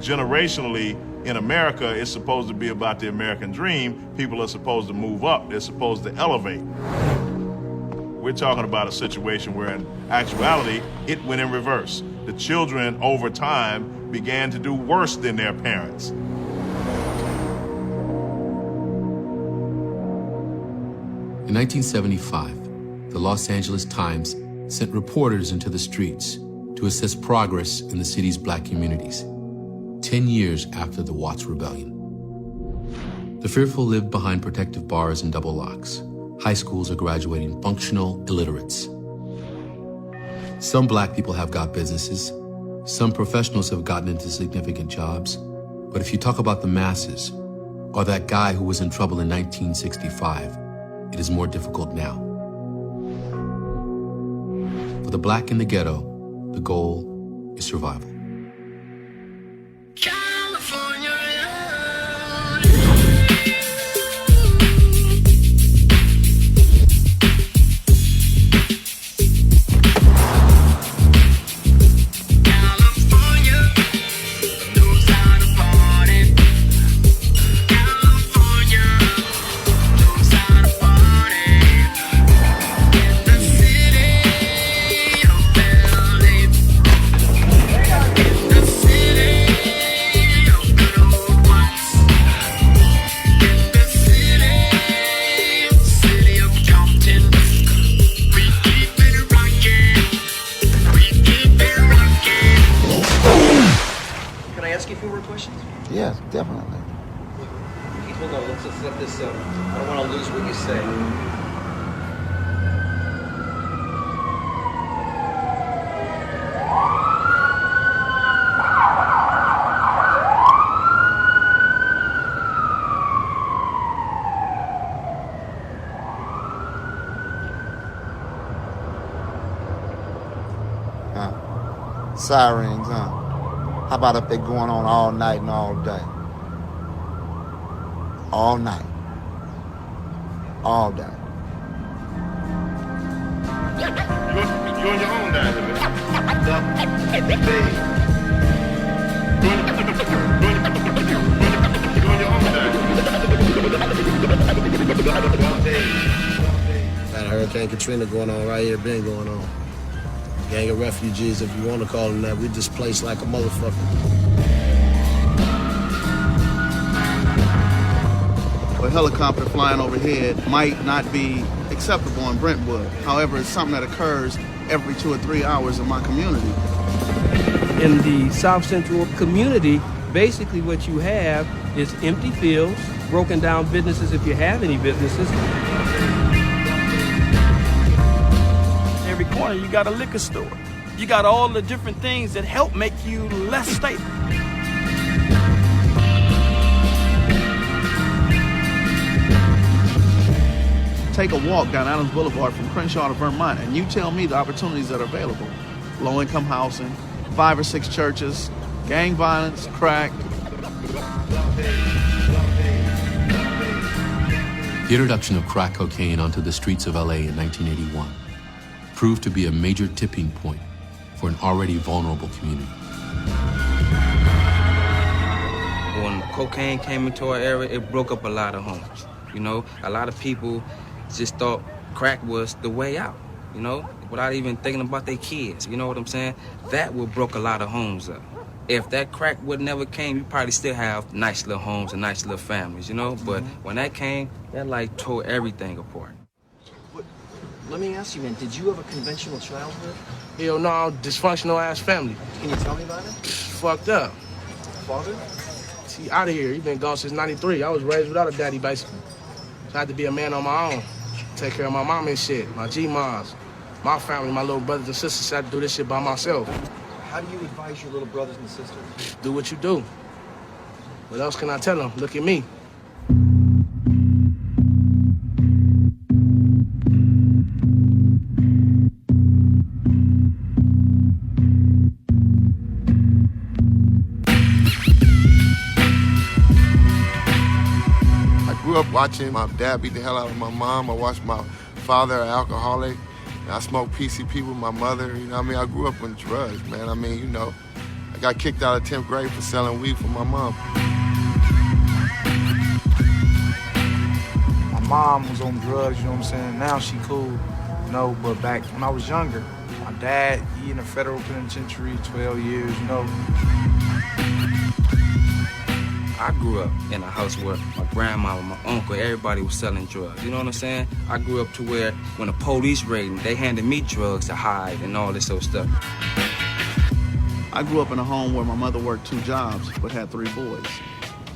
Generationally, in America, it's supposed to be about the American dream. People are supposed to move up. They're supposed to elevate. We're talking about a situation where, in actuality, it went in reverse. The children, over time, began to do worse than their parents. In 1975, the Los Angeles Times sent reporters into the streets to assess progress in the city's black communities, 10 years after the Watts Rebellion. The fearful lived behind protective bars and double locks. High schools are graduating functional illiterates. Some black people have got businesses. Some professionals have gotten into significant jobs. But if you talk about the masses, or that guy who was in trouble in 1965, it is more difficult now. For the black in the ghetto, the goal is survival. Yes, definitely. Hold on, let's set this up. I don't want to lose what you say. Sirens, huh? How about if they're going on all night and all day? All night. All day. You're on your own down here, Got a Hurricane Katrina going on right here, been going on. Gang of refugees, if you want to call them that, we displaced like a motherfucker. A helicopter flying overhead might not be acceptable in Brentwood. However, it's something that occurs every 2 or 3 hours in my community. In the South Central community, Basically what you have is empty fields, broken down businesses if you have any businesses. Every corner you got a liquor store. You got all the different things that help make you less stable. Take a walk down Adams Boulevard from Crenshaw to Vermont and you tell me the opportunities that are available. Low-income housing, 5 or 6 churches, gang violence, crack. The introduction of crack cocaine onto the streets of LA in 1981 proved to be a major tipping point for an already vulnerable community. When cocaine came into our area, it broke up a lot of homes. You know, a lot of people just thought crack was the way out, you know, without even thinking about their kids. You know what I'm saying? That would broke a lot of homes up. If that crack would never came, you probably still have nice little homes and nice little families, you know? But when that came, that like tore everything apart. Let me ask you, man, did you have a conventional childhood? Hell no, dysfunctional ass family. Can you tell me about it? Fucked up. Father? See, out of here. He been gone since '93. I was raised without a daddy, basically. So I had to be a man on my own. Take care of my mom and shit, my G-moms. My family, my little brothers and sisters, had to do this shit by myself. How do you advise your little brothers and sisters? Do what you do. What else can I tell them? Look at me. I grew up watching my dad beat the hell out of my mom. I watched my father, an alcoholic. I smoked PCP with my mother. You know what I mean? I grew up on drugs, man. I mean, you know, I got kicked out of 10th grade for selling weed for my mom. My mom was on drugs, you know what I'm saying? Now she cool, you know, but back when I was younger, my dad, he in the federal penitentiary, 12 years, you know. I grew up in a house where my grandma, my uncle, everybody was selling drugs. You know what I'm saying? I grew up to where when the police raided, they handed me drugs to hide and all this other stuff. I grew up in a home where my mother worked 2 jobs but had 3 boys.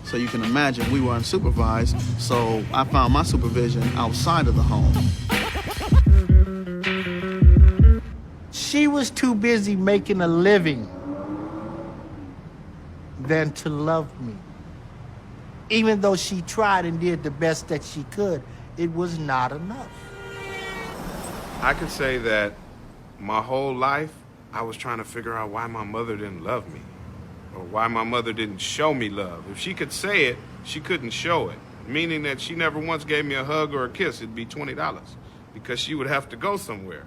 So you can imagine we were unsupervised, so I found my supervision outside of the home. She was too busy making a living than to love me. Even though she tried and did the best that she could, it was not enough. I could say that my whole life, I was trying to figure out why my mother didn't love me, or why my mother didn't show me love. If she could say it, she couldn't show it, meaning that she never once gave me a hug or a kiss. It'd be $20, because she would have to go somewhere.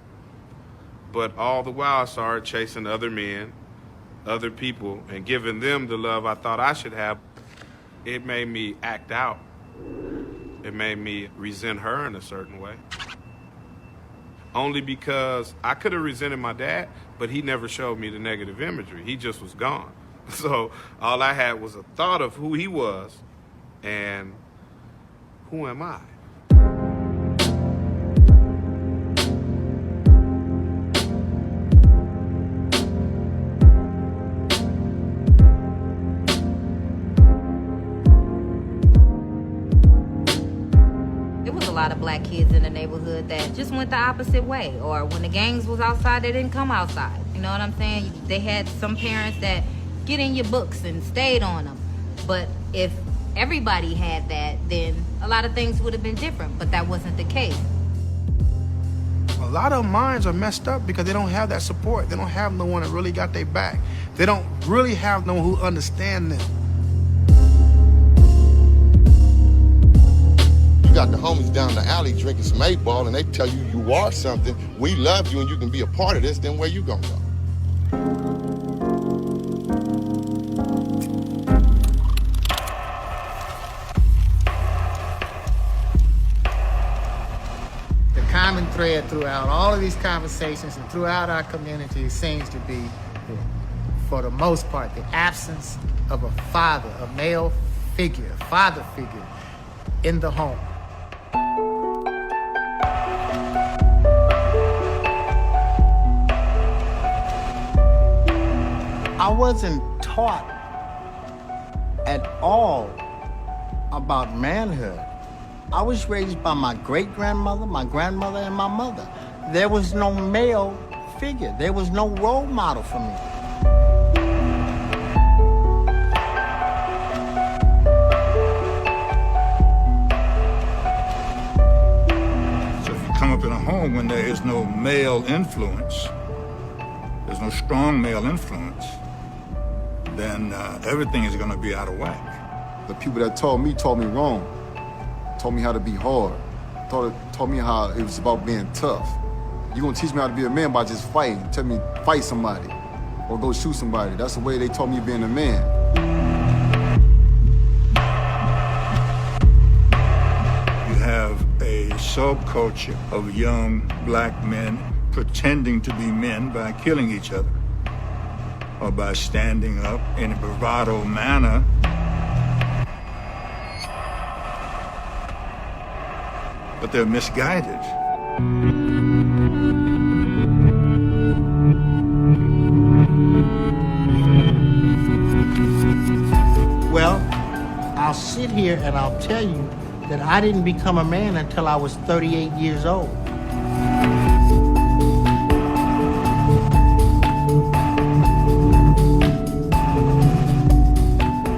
But all the while, I saw her chasing other men, other people, and giving them the love I thought I should have. It made me act out. It made me resent her in a certain way. Only because I could have resented my dad, but he never showed me the negative imagery. He just was gone. So all I had was a thought of who he was and who am I? A lot of black kids in the neighborhood that just went the opposite way, or when the gangs was outside, they didn't come outside. You know what I'm saying? They had some parents that get in your books and stayed on them. But if everybody had that, then a lot of things would have been different, but that wasn't the case. A lot of minds are messed up because they don't have that support. They don't have no one that really got their back. They don't really have no one who understands them. Got the homies down the alley drinking some 8-ball and they tell you you are something, we love you and you can be a part of this, then where you gonna go? The common thread throughout all of these conversations and throughout our community seems to be, for the most part, the absence of a father, a male figure, a father figure in the home. I wasn't taught at all about manhood. I was raised by my great-grandmother, my grandmother, and my mother. There was no male figure. There was no role model for me. So if you come up in a home when there is no male influence, there's no strong male influence, then everything is going to be out of whack. The people that taught me wrong. Taught me how to be hard. Taught me how it was about being tough. You're gonna teach me how to be a man by just fighting. Tell me fight somebody or go shoot somebody. That's the way they taught me being a man. You have a subculture of young black men pretending to be men by killing each other or by standing up in a bravado manner. But they're misguided. Well, I'll sit here and I'll tell you that I didn't become a man until I was 38 years old.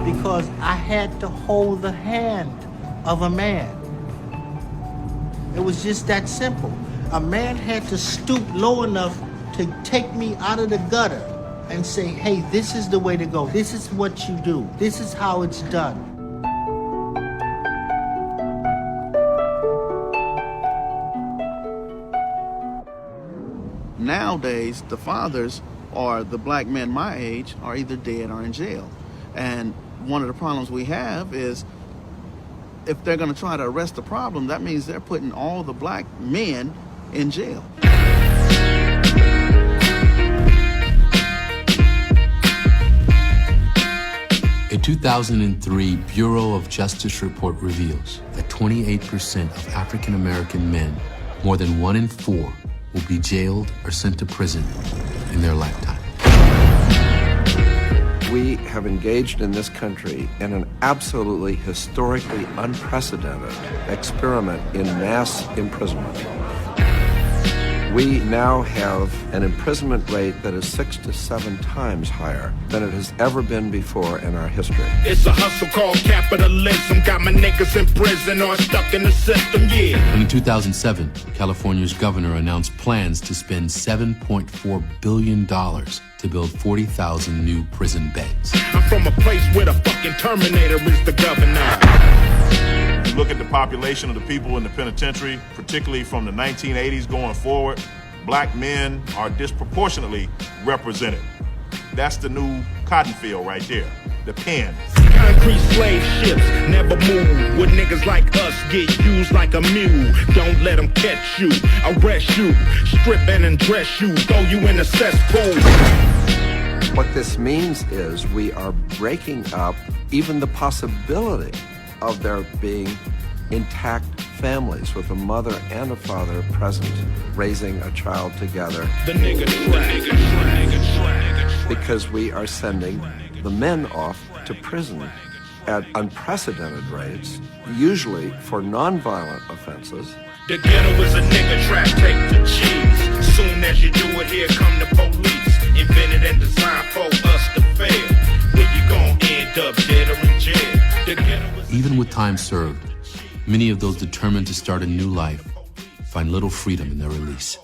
Because I had to hold the hand of a man. It was just that simple. A man had to stoop low enough to take me out of the gutter and say, hey, this is the way to go. This is what you do. This is how it's done. Nowadays, the fathers or the black men my age are either dead or in jail. And one of the problems we have is if they're going to try to arrest the problem, that means they're putting all the black men in jail. A 2003 Bureau of Justice report reveals that 28% of African American men, more than 1 in 4, will be jailed or sent to prison in their lifetime. We have engaged in this country in an absolutely historically unprecedented experiment in mass imprisonment. We now have an imprisonment rate that is 6 to 7 times higher than it has ever been before in our history. It's a hustle called capitalism. Got my niggas in prison or stuck in the system, yeah. And in 2007, California's governor announced plans to spend $7.4 billion to build 40,000 new prison beds. I'm from a place where the fucking Terminator is the governor. You look at the population of the people in the penitentiary, particularly from the 1980s going forward, black men are disproportionately represented. That's the new cotton field right there, the pen. Concrete slave ships never move. With niggas like us get used like a mule. Don't let them catch you, arrest you, strip and undress you, throw you in a cesspool. What this means is we are breaking up even the possibility of there being intact families with a mother and a father present, raising a child together. The nigga Because we are sending the men off to prison at unprecedented rates, usually for nonviolent offenses. The ghetto is a nigga trap, take the cheese. Soon as you do it, here come the police. Invented and designed for us to fail. Where you gon' end up, dead or in jail? The ghetto is Even with time served, many of those determined to start a new life find little freedom in their release.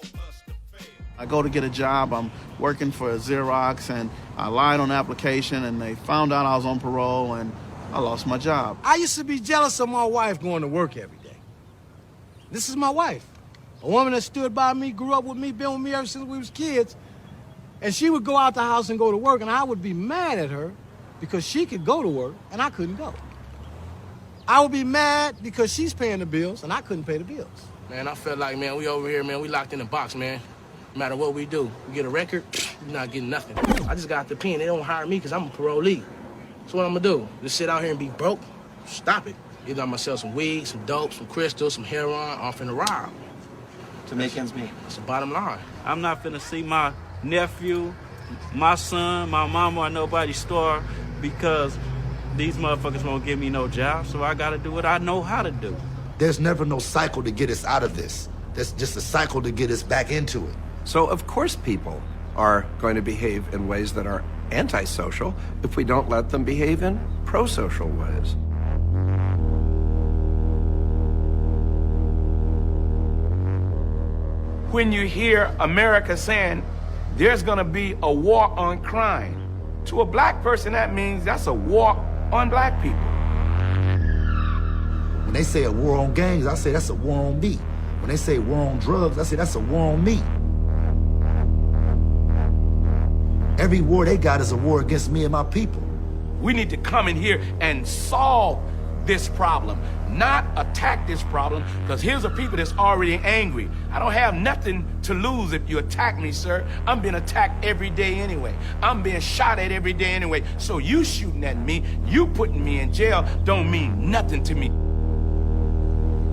I go to get a job, I'm working for Xerox, and I lied on the application, and they found out I was on parole, and I lost my job. I used to be jealous of my wife going to work every day. This is my wife. A woman that stood by me, grew up with me, been with me ever since we was kids. And she would go out the house and go to work, and I would be mad at her because she could go to work and I couldn't go. I would be mad because she's paying the bills and I couldn't pay the bills. Man, I felt like, man, we over here, man, we locked in a box, man. No matter what we do, we get a record, we're not getting nothing. I just got the pen. They don't hire me because I'm a parolee. So what I'm gonna do? Just sit out here and be broke? Stop it. Either I'm gonna sell some weed, some dope, some crystals, some heroin, or I'm finna rob. To make ends meet. That's the bottom line. I'm not finna see my nephew, my son, my mama, or nobody starve because These motherfuckers won't give me no job, so I gotta do what I know how to do. There's never no cycle to get us out of this. There's just a cycle to get us back into it. So of course people are going to behave in ways that are antisocial if we don't let them behave in pro-social ways. When you hear America saying there's gonna be a war on crime, to a black person that means that's a war on black people. When they say a war on gangs, I say that's a war on me. When they say war on drugs, I say that's a war on me. Every war they got is a war against me and my people. We need to come in here and solve this problem, not attack this problem, because here's a people that's already angry. I don't have nothing to lose if you attack me, sir. I'm being attacked every day anyway. I'm being shot at every day anyway. So you shooting at me, you putting me in jail don't mean nothing to me.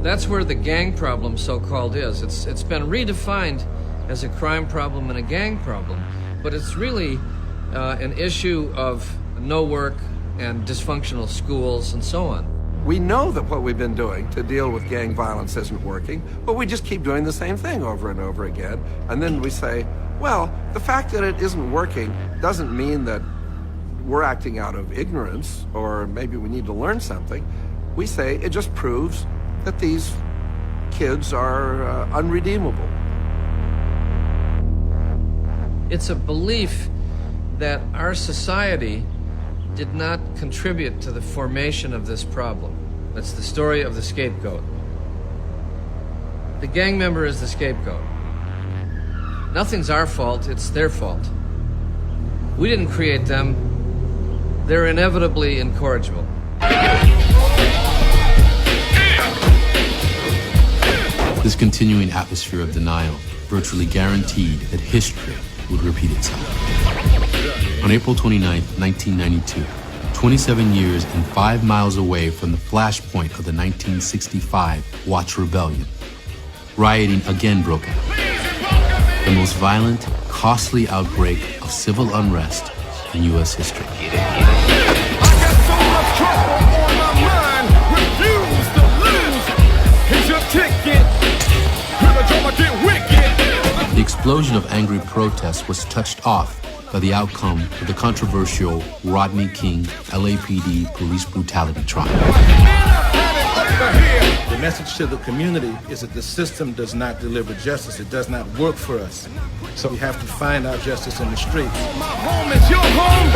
That's where the gang problem, so-called, is. It's been redefined as a crime problem and a gang problem, but it's really an issue of no work and dysfunctional schools and so on. We know that what we've been doing to deal with gang violence isn't working, but we just keep doing the same thing over and over again. And then we say, well, the fact that it isn't working doesn't mean that we're acting out of ignorance or maybe we need to learn something. We say it just proves that these kids are unredeemable. It's a belief that our society did not contribute to the formation of this problem. That's the story of the scapegoat. The gang member is the scapegoat. Nothing's our fault, it's their fault. We didn't create them. They're inevitably incorrigible. This continuing atmosphere of denial virtually guaranteed that history would repeat itself. On April 29, 1992, 27 years and 5 miles away from the flashpoint of the 1965 Watch Rebellion, rioting again broke out. The most violent, costly outbreak of civil unrest in U.S. history. The explosion of angry protests was touched off by the outcome of the controversial Rodney King LAPD police brutality trial. The message to the community is that the system does not deliver justice. It does not work for us. So we have to find our justice in the streets. My home is your home.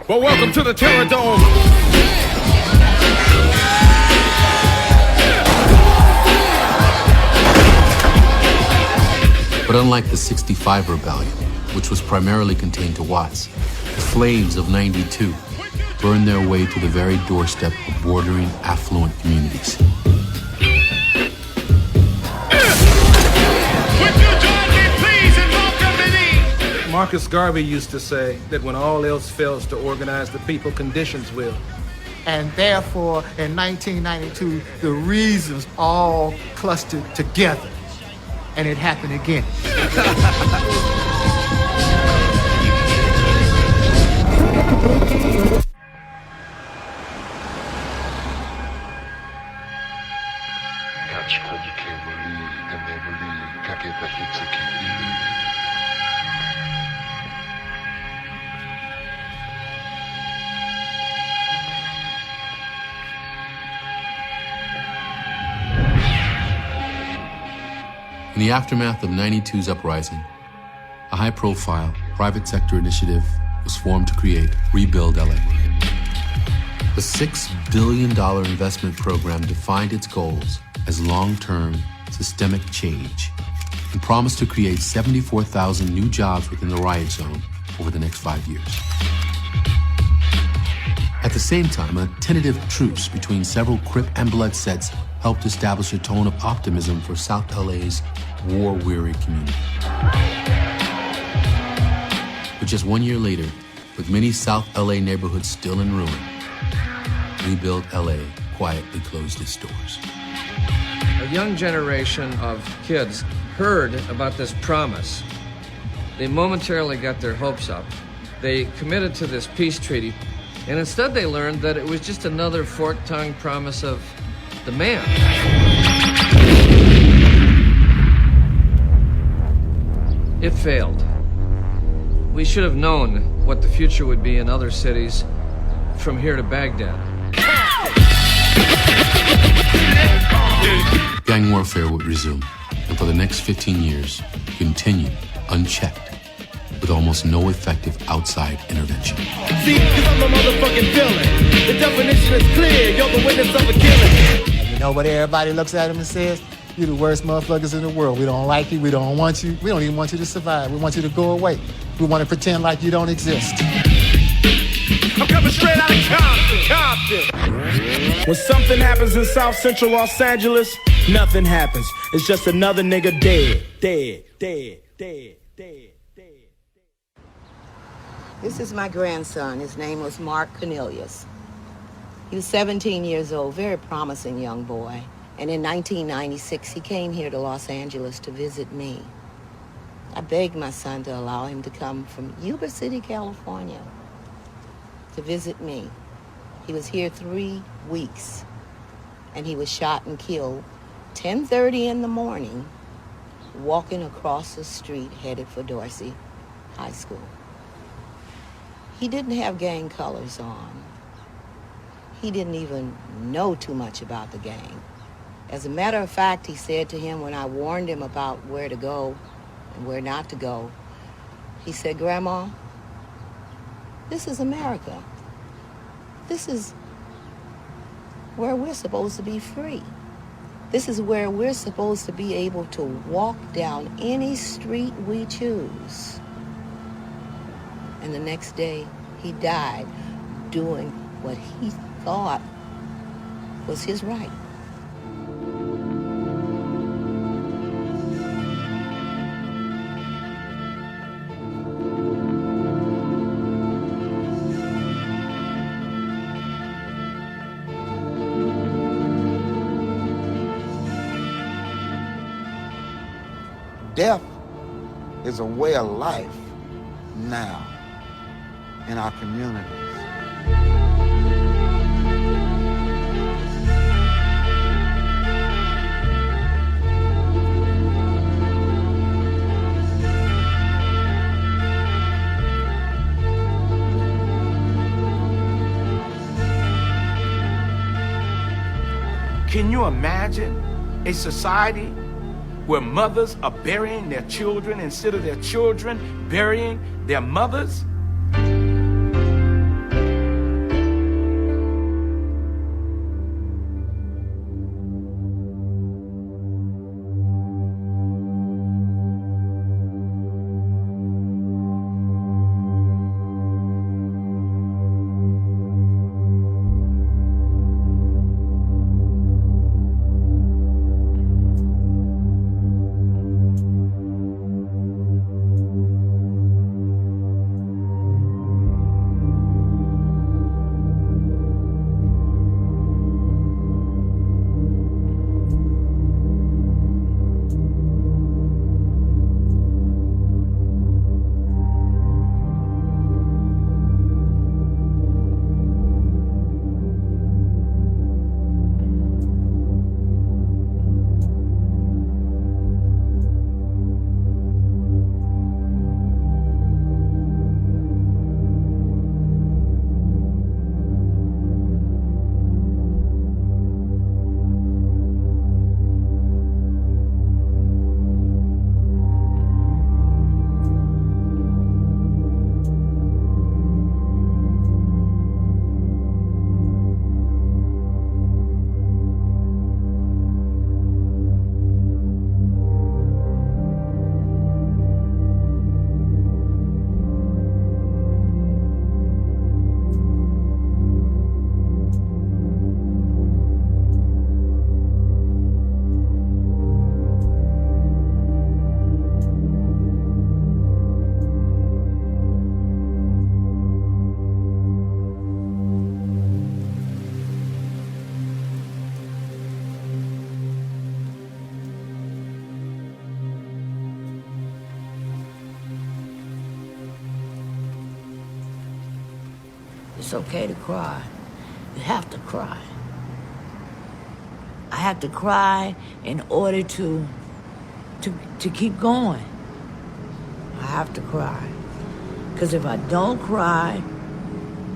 Well, welcome to the Terror Dome. But unlike the 65 rebellion, which was primarily contained to Watts, the flames of 92 burned their way to the very doorstep of bordering affluent communities. Marcus Garvey used to say that when all else fails to organize the people, conditions will. And therefore, in 1992, the reasons all clustered together. And it happened again. In the aftermath of 92's uprising, a high-profile private sector initiative was formed to create Rebuild LA. The $6 billion investment program defined its goals as long-term, systemic change and promised to create 74,000 new jobs within the riot zone over the next 5 years. At the same time, a tentative truce between several Crip and Blood sets helped establish a tone of optimism for South LA's war-weary community. But just 1 year later, with many South LA neighborhoods still in ruin, Rebuild LA quietly closed its doors. A young generation of kids heard about this promise. They momentarily got their hopes up, They committed to this peace treaty, and instead they learned that it was just another fork-tongued promise of the man. It failed. We should have known what the future would be in other cities from here to Baghdad. Gang warfare would resume, and for the next 15 years, continue unchecked, with almost no effective outside intervention. See, cause I'm a motherfucking villain. The definition is clear, you're the witness of a killing. You know what everybody looks at him and says? You're the worst motherfuckers in the world. We don't like you, we don't want you, we don't even want you to survive. We want you to go away. We want to pretend like you don't exist. I'm coming straight out of Compton. When something happens in South Central Los Angeles, nothing happens. It's just another nigga dead, dead, dead, dead, dead, dead. This is my grandson. His name was Mark Cornelius. He was 17 years old, very promising young boy. And in 1996, he came here to Los Angeles to visit me. I begged my son to allow him to come from Yuba City, California, to visit me. He was here 3 weeks, and he was shot and killed 10:30 in the morning, walking across the street headed for Dorsey High School. He didn't have gang colors on. He didn't even know too much about the gang. As a matter of fact, he said to him when I warned him about where to go and where not to go, he said, "Grandma, this is America. This is where we're supposed to be free. This is where we're supposed to be able to walk down any street we choose." And the next day, he died doing what he thought was his right. Death is a way of life now in our communities. Can you imagine a society where mothers are burying their children instead of their children burying their mothers? It's okay to cry. You have to cry. I have to cry in order to keep going. I have to cry. Because if I don't cry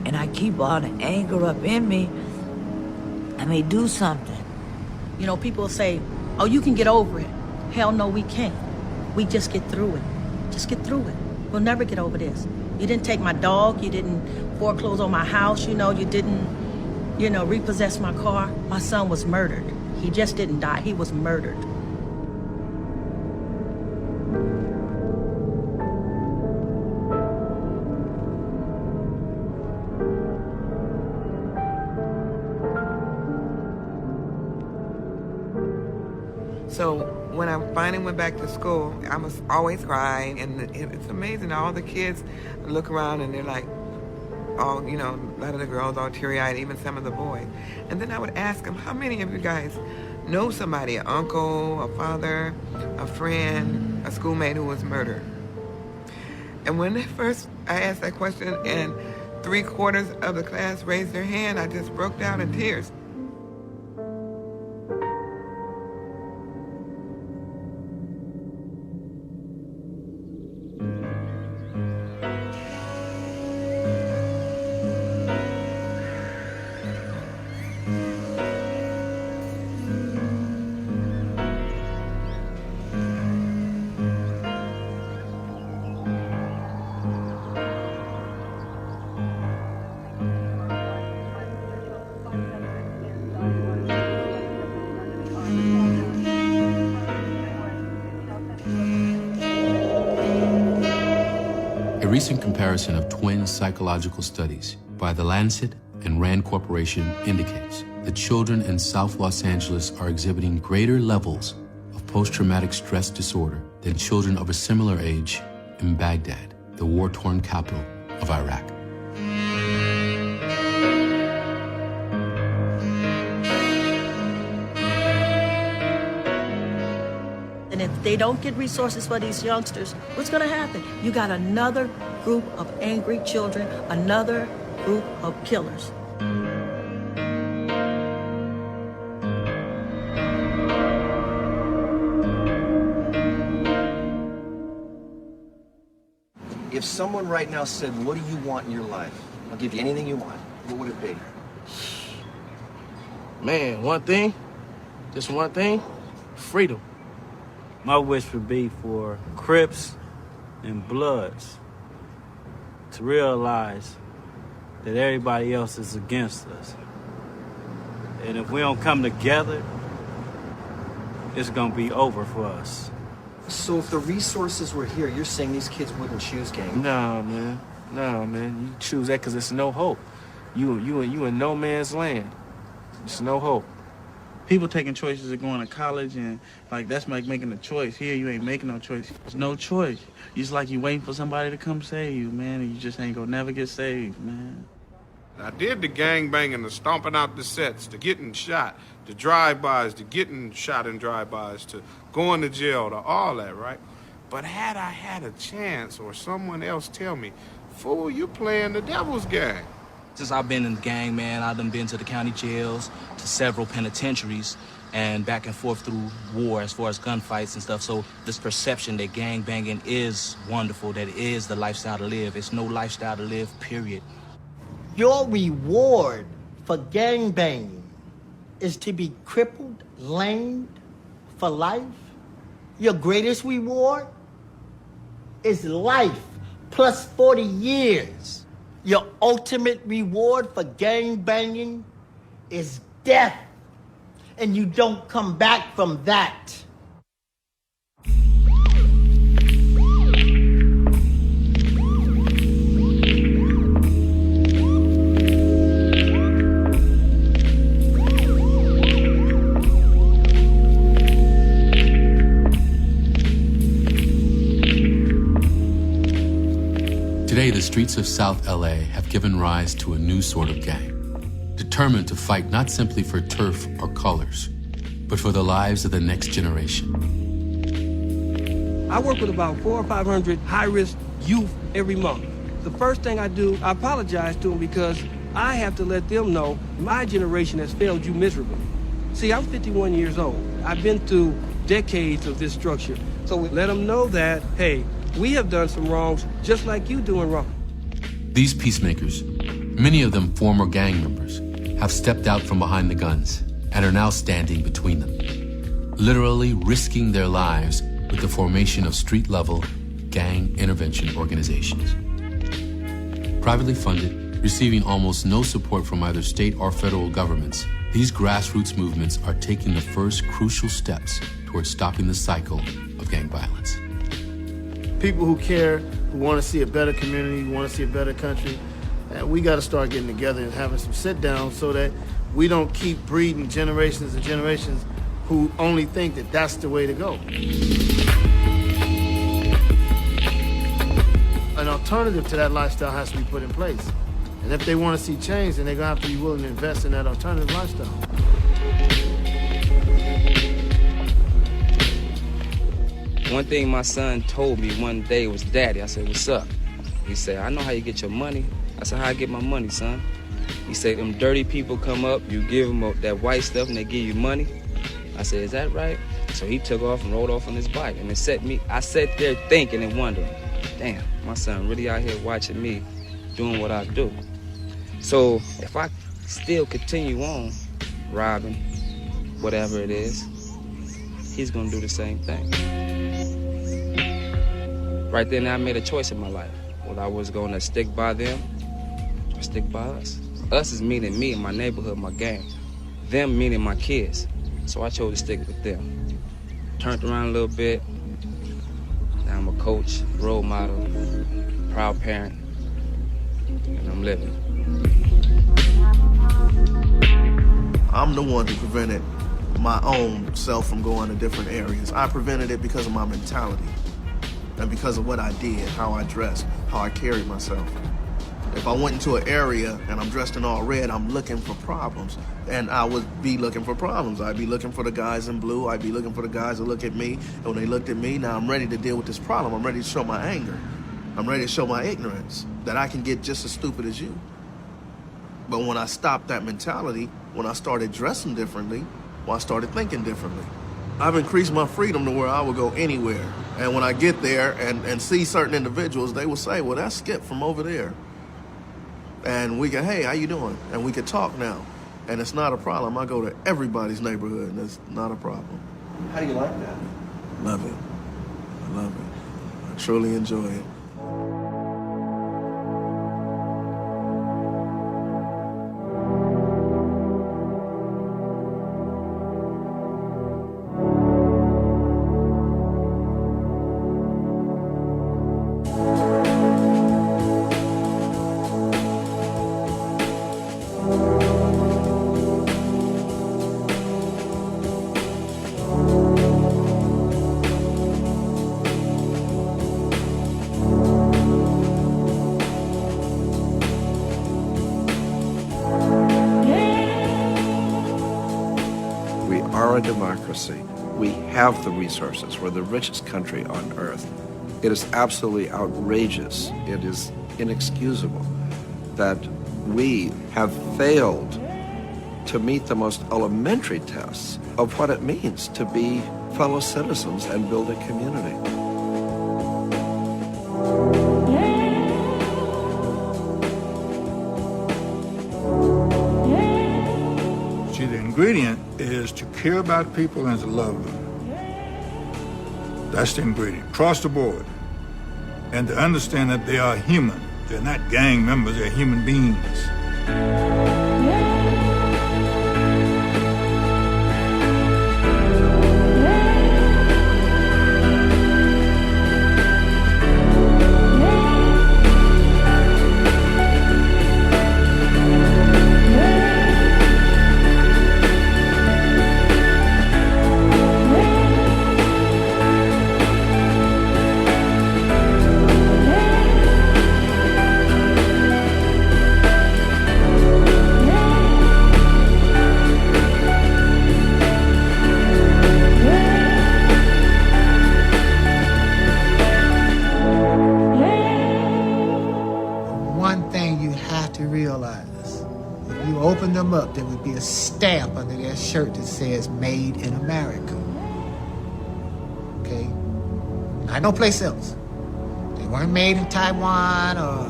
and I keep all the anger up in me, I may do something. You know, people say, oh, you can get over it. Hell no, we can't. We just get through it. Just get through it. We'll never get over this. You didn't take my dog. You didn't foreclose on my house. You know, you didn't, repossess my car. My son was murdered. He just didn't die. He was murdered. So when I finally went back to school, I was always crying, and it's amazing. All the kids look around and they're like, a lot of the girls all teary-eyed, even some of the boys. And then I would ask them, how many of you guys know somebody, an uncle, a father, a friend, a schoolmate who was murdered? And when I asked that question and 3/4 of the class raised their hand, I just broke down in tears. A recent comparison of twin psychological studies by The Lancet and Rand Corporation indicates that children in South Los Angeles are exhibiting greater levels of post-traumatic stress disorder than children of a similar age in Baghdad, the war-torn capital of Iraq. And if they don't get resources for these youngsters, what's going to happen? You got another group of angry children, another group of killers. If someone right now said, what do you want in your life? I'll give you anything you want. What would it be? Man, one thing, just one thing, freedom. My wish would be for Crips and Bloods to realize that everybody else is against us. And if we don't come together, it's gonna be over for us. So if the resources were here, you're saying these kids wouldn't choose gang? No, man. You choose that because it's no hope. You in no man's land. It's no hope. People taking choices of going to college, and that's like making a choice. Here you ain't making no choice. There's no choice. It's like you waiting for somebody to come save you, man, and you just ain't gonna never get saved, man. I did the gangbanging, the stomping out the sets, the getting shot, the drive-bys, the getting shot in drive-bys, to going to jail, to all that, right? But had I had a chance or someone else tell me, fool, you playing the devil's game. Since I've been in the gang, man, I've done been to the county jails, to several penitentiaries, and back and forth through war as far as gunfights and stuff. So this perception that gang banging is wonderful, that it is the lifestyle to live. It's no lifestyle to live, period. Your reward for gangbanging is to be crippled, lamed for life. Your greatest reward is life plus 40 years. Your ultimate reward for gangbanging is death, and you don't come back from that. Today, the streets of South LA have given rise to a new sort of gang, determined to fight not simply for turf or colors, but for the lives of the next generation. I work with about 400 or 500 high-risk youth every month. The first thing I do, I apologize to them because I have to let them know my generation has failed you miserably. See, I'm 51 years old. I've been through decades of this structure. So we let them know that, hey, we have done some wrongs just like you doing wrong. These peacemakers, many of them former gang members, have stepped out from behind the guns and are now standing between them, literally risking their lives with the formation of street-level gang intervention organizations. Privately funded, receiving almost no support from either state or federal governments, these grassroots movements are taking the first crucial steps towards stopping the cycle of gang violence. People who care, who want to see a better community, who want to see a better country, we got to start getting together and having some sit-downs so that we don't keep breeding generations and generations who only think that that's the way to go. An alternative to that lifestyle has to be put in place. And if they want to see change, then they're going to have to be willing to invest in that alternative lifestyle. One thing my son told me one day was, Daddy, I said, what's up? He said, I know how you get your money. I said, how I get my money, son? He said, them dirty people come up, you give them that white stuff and they give you money. I said, is that right? So he took off and rode off on his bike, and I sat there thinking and wondering, damn, my son really out here watching me doing what I do. So if I still continue on robbing, whatever it is, he's gonna do the same thing. Right then I made a choice in my life. Whether I was gonna stick by them or stick by us. Us is meaning me and my neighborhood, my gang. Them meaning my kids. So I chose to stick with them. Turned around a little bit. Now I'm a coach, role model, proud parent, and I'm living. I'm the one who prevented my own self from going to different areas. I prevented it because of my mentality and because of what I did, how I dressed, how I carried myself. If I went into an area and I'm dressed in all red, I'm looking for problems. And I would be looking for problems. I'd be looking for the guys in blue. I'd be looking for the guys that look at me. And when they looked at me, now I'm ready to deal with this problem. I'm ready to show my anger. I'm ready to show my ignorance, that I can get just as stupid as you. But when I stopped that mentality, when I started dressing differently, well, I started thinking differently. I've increased my freedom to where I will go anywhere. And when I get there and see certain individuals, they will say, well, that's Skip from over there. And we can, hey, how you doing? And we can talk now. And it's not a problem. I go to everybody's neighborhood and it's not a problem. How do you like that? Love it. I love it. I truly enjoy it. A democracy. We have the resources. We're the richest country on earth. It is absolutely outrageous. It is inexcusable that we have failed to meet the most elementary tests of what it means to be fellow citizens and build a community. See, the ingredient is to care about people and to love them. That's the ingredient, across the board. And to understand that they are human. They're not gang members, they're human beings. to realize if you open them up, there would be a stamp under their shirt that says Made in America. Okay? Not no place else. They weren't made in Taiwan or,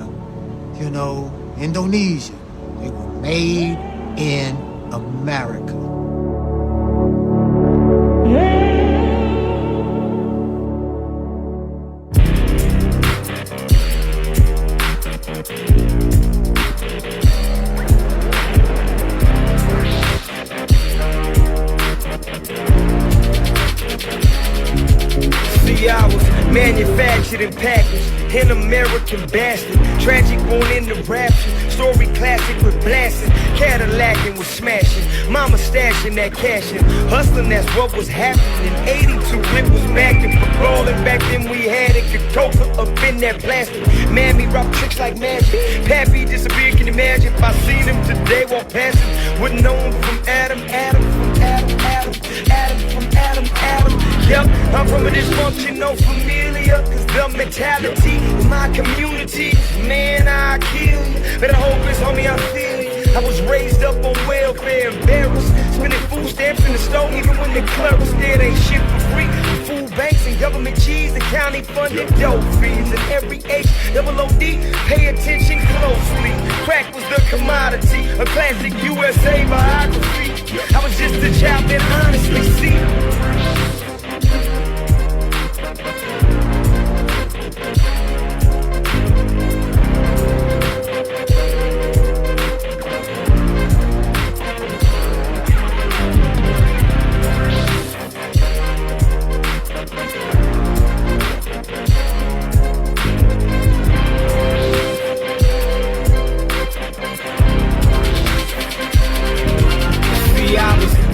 you know, Indonesia. They were made in America. See, I was manufactured and packaged, an American bastard. Tragic born in the rapture, story classic with blasting. Cadillacing was smashing, mama stashing that cash in. Hustling, that's what was happening. 82 clip was backing, rolling back then we had it. Could coca up in that plastic. Mammy rock tricks like magic. Pappy disappeared, can you imagine if I seen him today walk past him? Wouldn't know him from Adam, Adam from Adam, Adam, Adam from Adam, Adam. Yup, I'm from a dysfunctional familia, cause the mentality in my community, man, I kill you. But I hope it's homie, I feel you. I was raised up on welfare and barrels, spending food stamps in the store, even when the club was there, they shit for free. Food banks and government cheese and county funded dope fees. And every H-double-O-D, pay attention closely. Crack was the commodity, a classic USA biography. I was just a child that honestly see.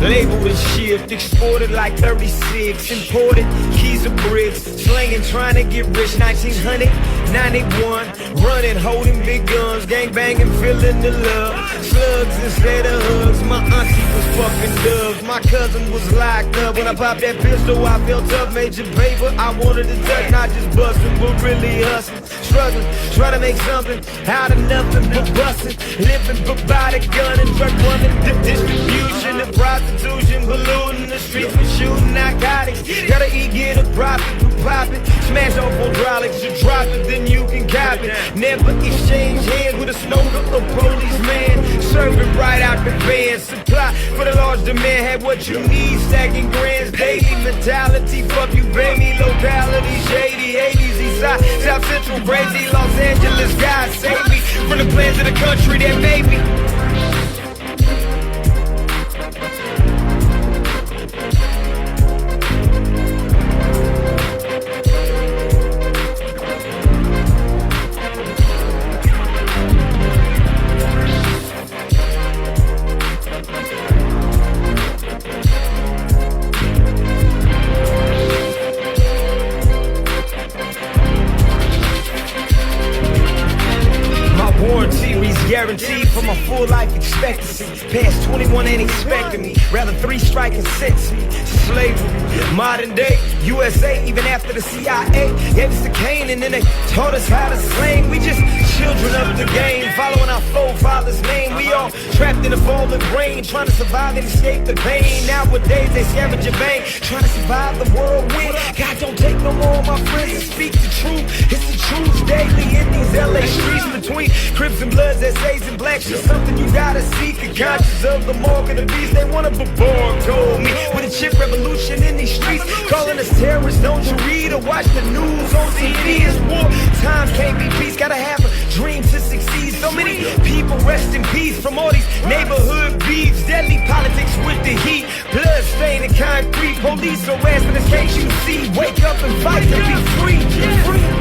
Labeled as shift, exported like 36, imported keys of bricks, slinging, trying to get rich. 1991, running, holding big guns, gang banging, feeling the love. Slugs instead of hugs. My auntie was fucking dubs. My cousin was locked up. When I popped that pistol, I felt up. Major paper, I wanted to touch, not just busting, but really hustling, struggling, trying to make something out of nothing but busting, living but by the gun and drug running, the distribution, the prostitution, polluting the streets with shooting narcotics. Gotta eat, get a profit, pop it, smash on hydraulics, you drop it, then you can cop it. Never exchange hands with a smoker or policeman, serving right out the van. Supply for the large demand, had what you need, stacking grands daily. Mentality, fuck you, baby, locality, shady, 80s, east side, South Central, crazy, Los Angeles, God save me from the plans of the country that made me. Guaranteed for my full life expectancy. Past 21 ain't expecting me. Rather 3 strike and sentence me to slavery. Modern day USA, even after the CIA gave us the cane and then they taught us how to slang. We just children of the game, following our forefathers' name. We all trapped in a fallen brain, trying to survive and escape the pain. Nowadays they scavenge your vein, trying to survive the whirlwind. God, don't take no more of my friends and speak the truth. It's the truth daily in these LA streets between Crips and Bloods, essays and blacks. Just something you gotta seek. A conscious of the mark of the beast. They wanna be born, told me. With a chip revolution in these streets, calling us terrorists. Don't you read or watch the news on TV? It's war. Time can't be peace. Gotta have a dream to succeed. So many people rest in peace from all these neighborhood beefs. Deadly politics with the heat. Blood stained and concrete. Police harassing us, can't you see? Wake up and fight to be free. Free.